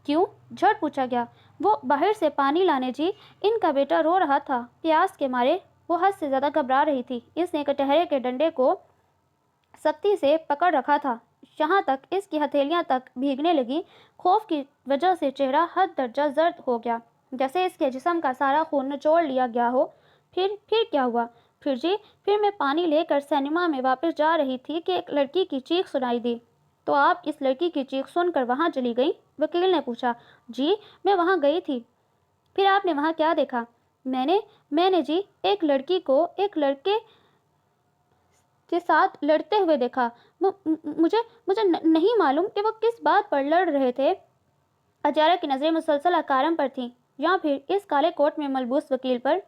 کیوں؟ جھٹ پوچھا گیا۔ وہ باہر سے پانی لانے جی، ان کا بیٹا رو رہا تھا پیاس کے مارے، وہ حد سے زیادہ گھبرا رہی تھی۔ اس نے کٹہرے کے ڈنڈے کو سختی سے پکڑ رکھا تھا، یہاں تک اس کی ہتھیلیاں تک بھیگنے لگی۔ خوف کی وجہ سے چہرہ حد درجہ زرد ہو گیا، جیسے اس کے جسم کا سارا خون نچوڑ لیا گیا ہو۔ پھر کیا ہوا؟ پھر میں پانی لے کر سینما میں واپس جا رہی تھی کہ ایک لڑکی کی چیخ سنائی دی۔ تو آپ اس لڑکی کی چیخ سن کر وہاں چلی گئی؟ وکیل نے پوچھا۔ جی میں وہاں گئی تھی۔ پھر آپ نے وہاں کیا دیکھا؟ میں نے جی ایک لڑکی کو ایک لڑکے کے ساتھ لڑتے ہوئے دیکھا۔ مجھے نہیں معلوم کہ وہ کس بات پر لڑ رہے تھے۔ اجارہ کی نظریں مسلسل اکارم پر تھیں، یا پھر اس کالے کوٹ میں ملبوس وکیل پر۔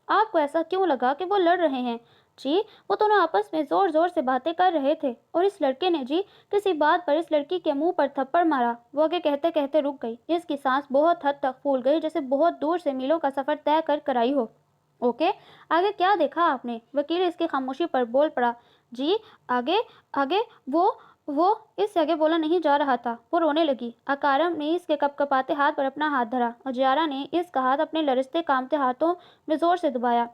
آپ کو ایسا کیوں لگا کہ وہ لڑ رہے ہیں؟ جی وہ دونوں آپس میں زور زور سے باتیں کر رہے تھے، اور اس لڑکے نے جی کسی بات پر اس لڑکی کے منہ پر تھپڑ مارا۔ وہ آگے کہتے کہتے رک گئی۔ اس کی سانس بہت حد تک پھول گئی، جیسے بہت دور سے میلوں کا سفر طے کر آئی ہو۔ اوکے، آگے کیا دیکھا آپ نے؟ وکیل اس کی خاموشی پر بول پڑا۔ جی آگے وہ اس سے آگے بولا نہیں جا رہا تھا۔ وہ رونے لگی۔ اکارم نے اس کے کپ کپاتے ہاتھ پر اپنا ہاتھ دھرا۔ اجارہ نے اس کا ہاتھ اپنے لرزتے کانپتے ہاتھوں میں زور سے دبایا۔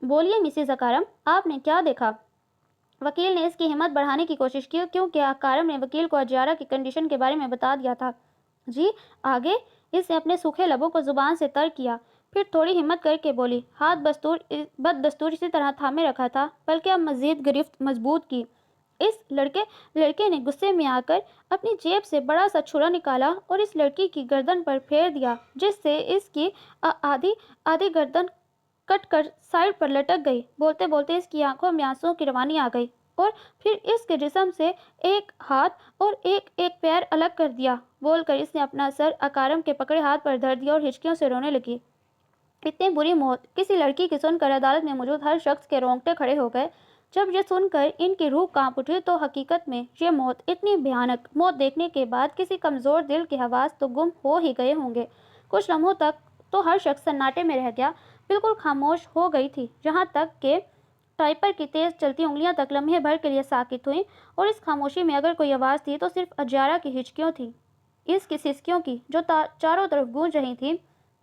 بولیے مسز اکارم، آپ نے کیا دیکھا؟ وکیل نے اس کی ہمت بڑھانے کی کوشش کی، کیونکہ اکارم نے وکیل کو اجارہ کی کنڈیشن کے بارے میں بتا دیا تھا۔ جی آگے؟ اس نے اپنے سوکھے لبوں کو زبان سے تر کیا، پھر تھوڑی ہمت کر کے بولی۔ ہاتھ بد دستور اسی طرح تھامے رکھا تھا، بلکہ اب مزید گرفت مضبوط کی۔ اس لڑکے نے غصے میں آ کر اپنی جیب سے بڑا سا چھرا نکالا اور اس لڑکی کی گردن پر پھیر دیا، جس سے اس کی آدھی گردن کٹ کر سائڈ پر لٹک گئی۔ بولتے بولتے اس کی آنکھوں میں آنسوؤں کی روانی آ گئی، اور پھر اس کے جسم سے ایک ہاتھ اور ایک پیر الگ کر دیا۔ بول کر اس نے اپنا سر اکارم کے پکڑے ہاتھ پر دھر دیا اور ہچکیوں سے رونے لگی۔ اتنی بری موت کسی لڑکی کی سن کر عدالت میں موجود ہر شخص کے رونگٹے کھڑے ہو گئے۔ جب یہ سن کر ان کی روح کانپ اٹھی تو حقیقت میں یہ موت، اتنی بھیانک موت دیکھنے کے بعد کسی کمزور دل کے حواس تو گم ہو ہی گئے ہوں گے۔ کچھ لمحوں تک تو ہر شخص سناٹے میں رہ گیا، بالکل خاموش ہو گئی تھی، یہاں تک کہ ٹائپر کی تیز چلتی انگلیاں تک لمحے بھر کے لیے ساکت ہوئیں، اور اس خاموشی میں اگر کوئی آواز تھی تو صرف اجارہ کی ہچکیوں تھی، اس کی سسکیوں کی، جو چاروں طرف گونج رہی تھیں۔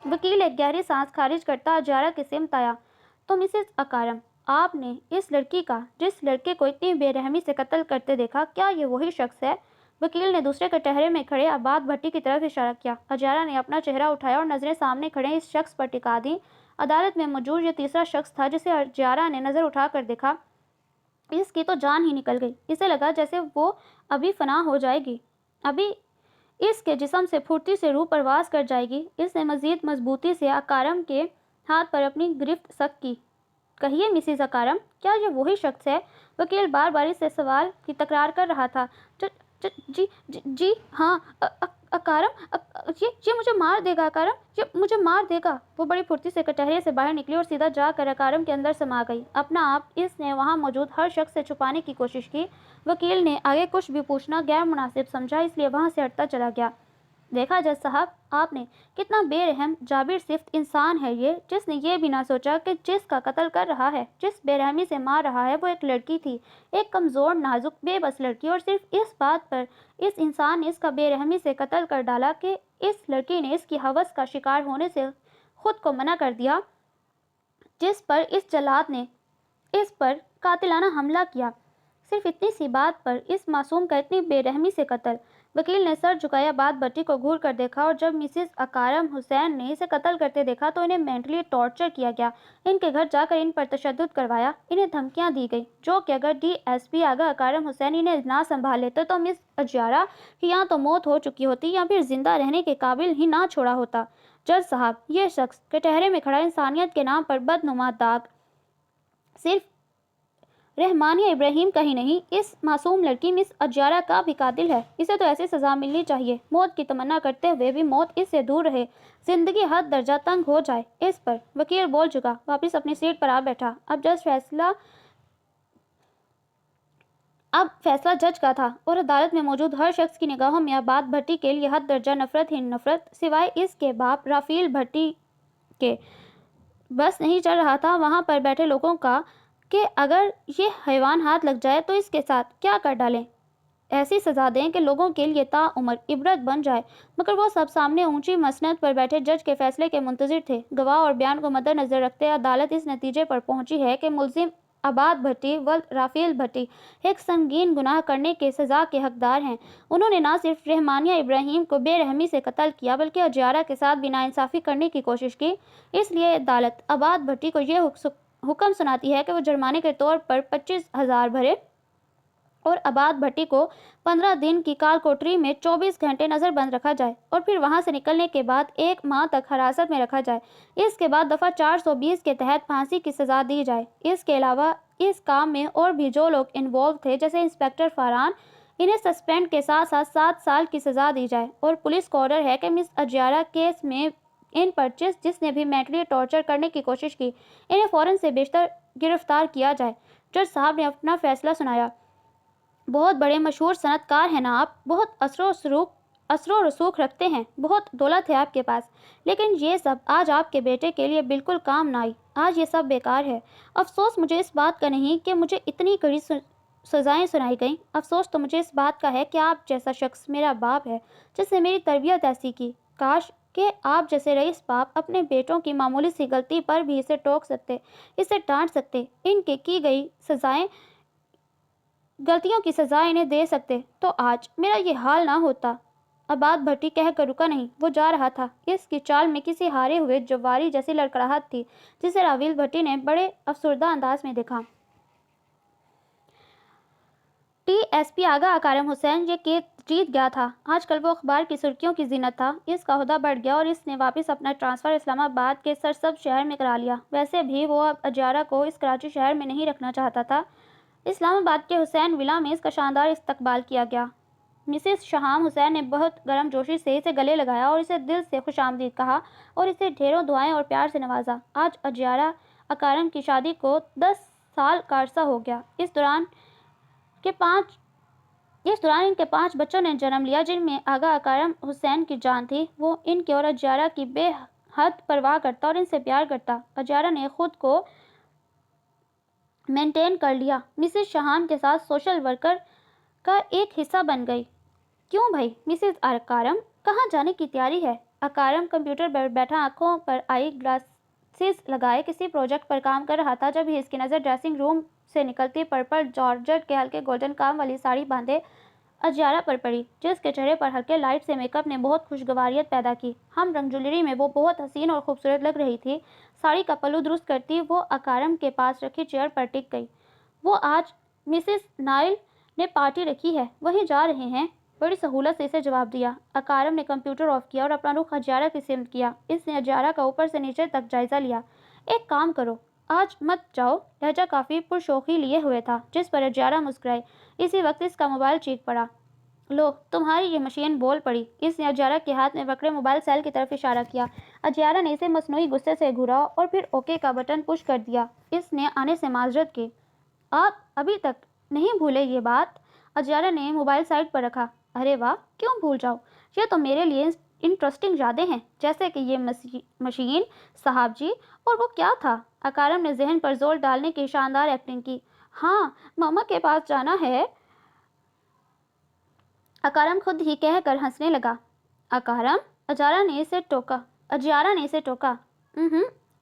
وکیل ایک گہری سانس خارج کرتا اجارہ کی سمت آیا۔ تو مسز اکارم، آپ نے اس لڑکی کا جس لڑکے کو اتنی بے رحمی سے قتل کرتے دیکھا، کیا یہ وہی شخص ہے؟ وکیل نے دوسرے کٹہرے میں کھڑے آباد بھٹی کی طرف اشارہ کیا۔ اجارہ نے اپنا چہرہ اٹھایا اور نظریں سامنے کھڑے اس شخص پر ٹکا دیں۔ عدالت میں موجود یہ تیسرا شخص تھا جسے اجارہ نے نظر اٹھا کر دیکھا۔ اس کی تو جان ہی نکل گئی۔ اسے لگا جیسے وہ ابھی فنا ہو جائے گی، ابھی اس کے جسم سے پھرتی سے روح پرواز کر جائے گی۔ اس نے مزید مضبوطی سے اکارم کے ہاتھ پر اپنی گرفت سخت کی۔ کہیے مسز اکارم، کیا یہ وہی شخص ہے؟ وکیل بار بار اس سے سوال کی تکرار کر رہا تھا۔ جی ہاں اکارم، یہ مجھے مار دے گا اکارم، یہ مجھے مار دے گا۔ وہ بڑی پھرتی سے کٹہرے سے باہر نکلی اور سیدھا جا کر اکارم کے اندر سما گئی۔ اپنا آپ اس نے وہاں موجود ہر شخص سے چھپانے کی کوشش کی۔ وکیل نے آگے کچھ بھی پوچھنا غیر مناسب سمجھا، اس لیے وہاں سے ہٹتا چلا گیا۔ دیکھا جج صاحب آپ نے، کتنا بے رحم جابر صفت انسان ہے یہ، جس نے یہ بھی نہ سوچا کہ جس کا قتل کر رہا ہے، جس بے رحمی سے مار رہا ہے، وہ ایک لڑکی تھی، ایک کمزور نازک بے بس لڑکی، اور صرف اس بات پر اس انسان نے اس کا بے رحمی سے قتل کر ڈالا کہ اس لڑکی نے اس کی ہوس کا شکار ہونے سے خود کو منع کر دیا، جس پر اس جلاد نے اس پر قاتلانہ حملہ کیا۔ صرف اتنی سی بات پر اس معصوم کا اتنی بے رحمی سے قتل۔ وکیل نے سر جھکایا، بات بٹی کو گھور کر دیکھا، اور جب مسز اکارم حسین نے اسے قتل کرتے دیکھا تو انہیں مینٹلی ٹارچر کیا گیا، ان کے گھر جا کر ان پر تشدد کروایا، انہیں دھمکیاں دی گئی، جو کہ اگر ڈی ایس پی آغا اکارم حسین انہیں نہ سنبھال لیتے تو مس اجارہ کی یا تو موت ہو چکی ہوتی یا پھر زندہ رہنے کے قابل ہی نہ چھوڑا ہوتا۔ جج صاحب، یہ شخص کٹہرے میں کھڑا انسانیت کے نام پر بدنما داغ صرف رحمانیہ ابراہیم کا ہی نہیں، اس معصوم لڑکی مس اجارہ کا بھی قاتل ہے۔ اسے تو ایسی سزا ملنی چاہیے، موت کی تمنا کرتے ہوئے بھی موت اس سے دور رہے، زندگی حد درجہ تنگ ہو جائے اس پر۔ وکیل بول چکا، واپس اپنی سیٹ پر آ بیٹھا۔ اب جج فیصلہ اب فیصلہ جج کا تھا اور عدالت میں موجود ہر شخص کی نگاہوں میں آباد بھٹی کے لیے حد درجہ نفرت ہی نفرت سوائے اس کے باپ رافیل بھٹی کے بس نہیں چل رہا تھا وہاں پر بیٹھے لوگوں کا کہ اگر یہ حیوان ہاتھ لگ جائے تو اس کے ساتھ کیا کر ڈالیں، ایسی سزا دیں کہ لوگوں کے لیے تا عمر عبرت بن جائے۔ مگر وہ سب سامنے اونچی مسند پر بیٹھے جج کے فیصلے کے منتظر تھے۔ گواہ اور بیان کو مد نظر رکھتے عدالت اس نتیجے پر پہنچی ہے کہ ملزم آباد بھٹی ولد رافیل بھٹی ایک سنگین گناہ کرنے کے سزا کے حقدار ہیں۔ انہوں نے نہ صرف رحمانیہ ابراہیم کو بے رحمی سے قتل کیا بلکہ اجیارہ کے ساتھ بھی ناانصافی کرنے کی کوشش کی۔ اس لیے عدالت آباد بھٹی کو یہ حکم سناتی ہے کہ وہ جرمانے کے طور پر 25,000 بھرے اور آباد بھٹی کو 15 دن کی کال کوٹری میں 24 گھنٹے نظر بند رکھا جائے اور پھر وہاں سے نکلنے کے بعد 1 ماہ تک حراست میں رکھا جائے۔ اس کے بعد دفعہ 420 کے تحت پھانسی کی سزا دی جائے۔ اس کے علاوہ اس کام میں اور بھی جو لوگ انوالو تھے جیسے انسپکٹر فاران انہیں سسپینڈ کے ساتھ ساتھ 7 سال کی سزا دی جائے اور پولیس کو آرڈر ہے کہ مس اجیارہ کیس میں ان پر جس نے بھی مینٹلی ٹارچر کرنے کی کوشش کی انہیں فوراً سے بیشتر گرفتار کیا جائے۔ جج صاحب نے اپنا فیصلہ سنایا۔ بہت بڑے مشہور صنعت کار ہیں نا آپ، بہت اثر و رسوخ رکھتے ہیں، بہت دولت ہے آپ کے پاس، لیکن یہ سب آج آپ کے بیٹے کے لیے بالکل کام نہ آئی۔ آج یہ سب بیکار ہے۔ افسوس مجھے اس بات کا نہیں کہ مجھے اتنی کڑی سزائیں سنائی گئیں، افسوس تو مجھے اس بات کا ہے کہ آپ جیسا شخص میرا باپ ہے جس نے میری تربیت ایسی کی۔ کاش کہ آپ جیسے رئیس باپ اپنے بیٹوں کی معمولی سی غلطی پر بھی اسے ٹوک سکتے، اسے ڈانٹ سکتے، ان کے کی گئی غلطیوں کی سزا انہیں دے سکتے تو آج میرا یہ حال نہ ہوتا۔ آباد بھٹی کہہ کر رکا نہیں، وہ جا رہا تھا۔ اس کی چال میں کسی ہارے ہوئے جواری جیسی لڑکڑاہٹ تھی جسے راویل بھٹی نے بڑے افسردہ انداز میں دیکھا۔ ٹی ایس پی آغا اکارم حسین یہ کیس جیت گیا تھا۔ آج کل وہ اخبار کی سرخیوں کی زینت تھا۔ اس کا عہدہ بڑھ گیا اور اس نے واپس اپنا ٹرانسفر اسلام آباد کے سرسبز شہر میں کرا لیا۔ ویسے بھی وہ اب اجیارہ کو اس کراچی شہر میں نہیں رکھنا چاہتا تھا۔ اسلام آباد کے حسین ولا میں اس کا شاندار استقبال کیا گیا۔ مسز شہام حسین نے بہت گرم جوشی سے اسے گلے لگایا اور اسے دل سے خوش آمدید کہا اور اسے ڈھیروں دعائیں اور پیار سے نوازا۔ آج اجیارہ اکارم کی شادی کو 10 سال کا عرصہ ہو گیا۔ اس دوران ان کے 5 بچوں نے جنم لیا جن میں آغا اکارم حسین کی جان تھی۔ وہ ان کے اور اجیارہ کی بے حد پرواہ کرتا اور ان سے پیار کرتا۔ اجیارہ نے خود کو مینٹین کر لیا، مسز شہام کے ساتھ سوشل ورکر کا ایک حصہ بن گئی۔ کیوں بھائی مسز اکارم کہاں جانے کی تیاری ہے؟ اکارم کمپیوٹر پر بیٹھا آنکھوں پر آئی گلاسز لگائے کسی پروجیکٹ پر کام کر رہا تھا جب ہی اس کی نظر ڈریسنگ روم سے نکلتی پرپل جارجٹ کے ہلکے گولڈن کام والی ساڑی باندھے اجیارہ پر پڑی، جس کے چہرے پر ہلکے لائٹ سے میک اپ نے بہت خوشگواریت پیدا کی۔ ہم رنگ جویلری میں وہ بہت حسین اور خوبصورت لگ رہی تھی۔ ساڑی کا پلو درست کرتی وہ اکارم کے پاس رکھی چیئر پر ٹک گئی۔ وہ آج مسز نائل نے پارٹی رکھی ہے، وہیں جا رہے ہیں؟ بڑی سہولت سے اسے جواب دیا۔ اکارم نے کمپیوٹر آف کیا اور اپنا رخ اجیارہ کی سمت کیا۔ اس نے اجیارہ کا اوپر سے نیچے تک جائزہ لیا۔ ایک کام کرو، آج مت جاؤ۔ لہجہ کافی پرشوخی لیے ہوئے تھا جس پر اجیارہ مسکرائی۔ اسی وقت اس کا موبائل چیخ پڑا۔ لو تمہاری یہ مشین بول پڑی۔ اس نے اجیارہ کے ہاتھ میں پکڑے موبائل سیل کی طرف اشارہ کیا۔ اجیارہ نے اسے مصنوعی غصے سے گھورا اور پھر اوکے کا بٹن پش کر دیا۔ اس نے آنے سے معذرت کی۔ آپ ابھی تک نہیں بھولے یہ بات؟ اجیارہ نے موبائل سائڈ پر رکھا۔ ارے واہ، کیوں بھول جاؤ؟ یہ تو میرے لیے انٹرسٹنگ یادیں ہیں، جیسے کہ یہ مشین صاحب جی۔ اور وہ کیا تھا؟ اکارم نے ذہن پر زور ڈالنے کی شاندار ایکٹنگ کی۔ ہاں ماما کے پاس جانا ہے۔ اکارم خود ہی کہہ کر ہنسنے لگا۔ اکارم؟ اجیارہ نے اسے ٹوکا۔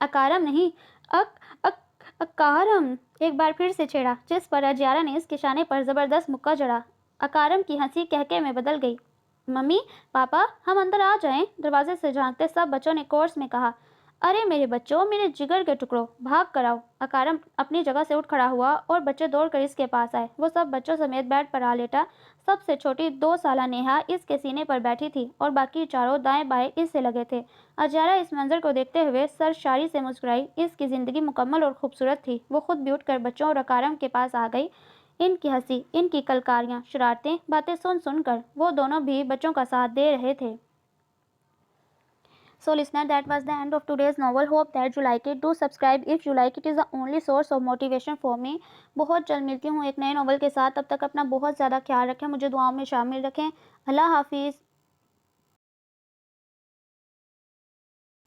اکارم نہیں، اکارم ایک بار پھر سے چھیڑا، جس پر اجیارہ نے اس کے شانے پر زبردست مکہ جڑا۔ اکارم کی ہنسی کہکے میں بدل گئی۔ ممی، پاپا، ہم اندر آ جائیں، دروازے سے جھانکتے سب بچوں نے کورس میں کہا۔ ارے میرے بچوں، میرے جگر کے ٹکڑوں، بھاگ کر آؤ۔ اکارم اپنی جگہ سے اٹھ کھڑا ہوا اور بچے دوڑ کر اس کے پاس آئے۔ وہ سب بچوں سمیت بیڈ پر آ لیٹا۔ سب سے چھوٹی 2 سالہ نیہا اس کے سینے پر بیٹھی تھی اور باقی چاروں دائیں بائیں اس سے لگے تھے۔ اجیارہ اس منظر کو دیکھتے ہوئے سرشاری سے مسکرائی۔ اس کی زندگی مکمل اور خوبصورت تھی۔ وہ خود بھی اٹھ کر بچوں اور اکارم کے پاس آ گئی۔ ان کی ہنسی، ان کی کلکاریاں، شرارتیں، باتیں سن کر وہ دونوں بھی بچوں کا ساتھ دے رہے تھے۔ So listener, that was the end of today's novel. Hope that you like it. Do subscribe if you like. It is the only source of motivation for me. بہت جلد ملتی ہوں ایک نئے ناول کے ساتھ. تب تک اپنا بہت زیادہ خیال رکھیں, مجھے دعاؤں میں شامل رکھیں. اللہ حافظ.